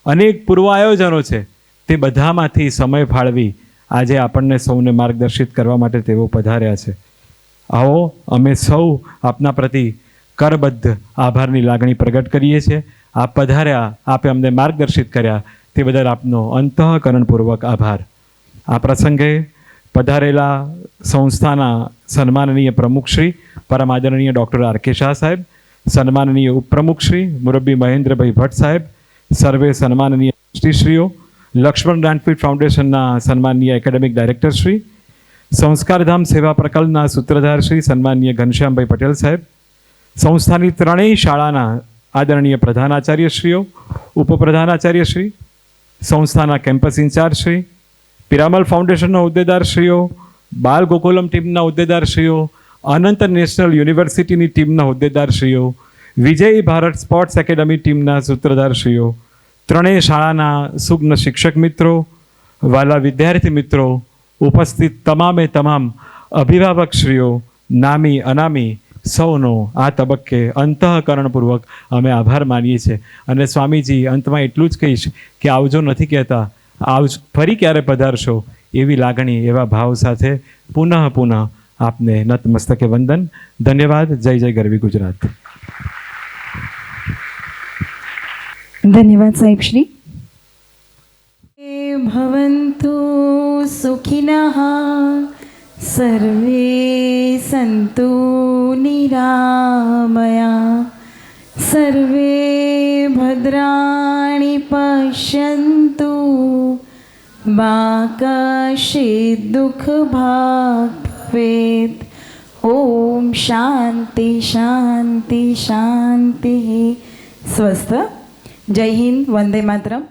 અનેક પૂર્વ આયોજનો છે, તે બધામાંથી સમય ફાળવી આજે આપણને સૌને માર્ગદર્શિત કરવા માટે તેઓ પધાર્યા છે. આવો અમે સૌ આપના પ્રતિ કરબદ્ધ આભારની લાગણી પ્રગટ કરીએ છીએ. આપ પધાર્યા, આપે અમને માર્ગદર્શિત કર્યા તે બદલ આપનો અંતઃકરણપૂર્વક આભાર. આ પ્રસંગે પધારેલા સંસ્થાના સન્માનનીય પ્રમુખશ્રી પરમ આદરણીય ડૉક્ટર આર.કે. શાહ સાહેબ, સન્માનનીય ઉપપ્રમુખશ્રી મુરબ્બી મહેન્દ્રભાઈ ભટ્ટ સાહેબ, સર્વે સન્માનનીય ટ્રસ્ટીશ્રીઓ, લક્ષ્મણ જ્ઞાનપીઠ ફાઉન્ડેશનના સન્માનનીય એકેડેમિક ડાયરેક્ટરશ્રી, સંસ્કારધામ સેવા પ્રકલ્પના સૂત્રધારશ્રી સન્માનનીય ઘનશ્યામભાઈ પટેલ સાહેબ, સંસ્થાની ત્રણેય શાળાના આદરણીય પ્રધાનાચાર્યશ્રીઓ, ઉપપ્રધાનાચાર્યશ્રી, સંસ્થાના કેમ્પસ ઇન્ચાર્જશ્રી, પિરામલ ફાઉન્ડેશનના હોદ્દેદારશ્રીઓ, બાલ ગોકુલમ ટીમના હોદ્દેદારશ્રીઓ, અનંત નેશનલ યુનિવર્સિટીની ટીમના હોદ્દેદારશ્રીઓ, વિજય ભારત સ્પોર્ટ્સ એકેડમી ટીમના સૂત્રધારશ્રીઓ, ત્રણેય શાળાના સુગ્ન શિક્ષક મિત્રો, વાલા વિદ્યાર્થી મિત્રો, ઉપસ્થિત તમામે તમામ અભિભાવકશ્રીઓ, નામી અનામી સૌનો આ તબક્કે અંતઃકરણપૂર્વક અમે આભાર માનીએ છીએ. અને સ્વામીજી, અંતમાં એટલું જ કહીશ કે આવજો નથી કહેતા, ફરી ક્યારે પધારશો એવી લાગણી, એવા ભાવ સાથે પુનઃ આપને નતમસ્તકે વંદન. ધન્યવાદ. જય જય ગરવી ગુજરાત. ધન્યવાદ સાહેબ શ્રી. ભવન્તુ સુખિનઃ સર્વે સંતુ નિરામયા સર્વે ભદ્રાણિ પશ્યન્તુ મા કશ્ચિદ દુઃખ ભાગ ભવેત. ઓમ શાંતિ શાંતિ શાંતિ. સ્વસ્થ. જય હિન્દ. વંદે માતરમ.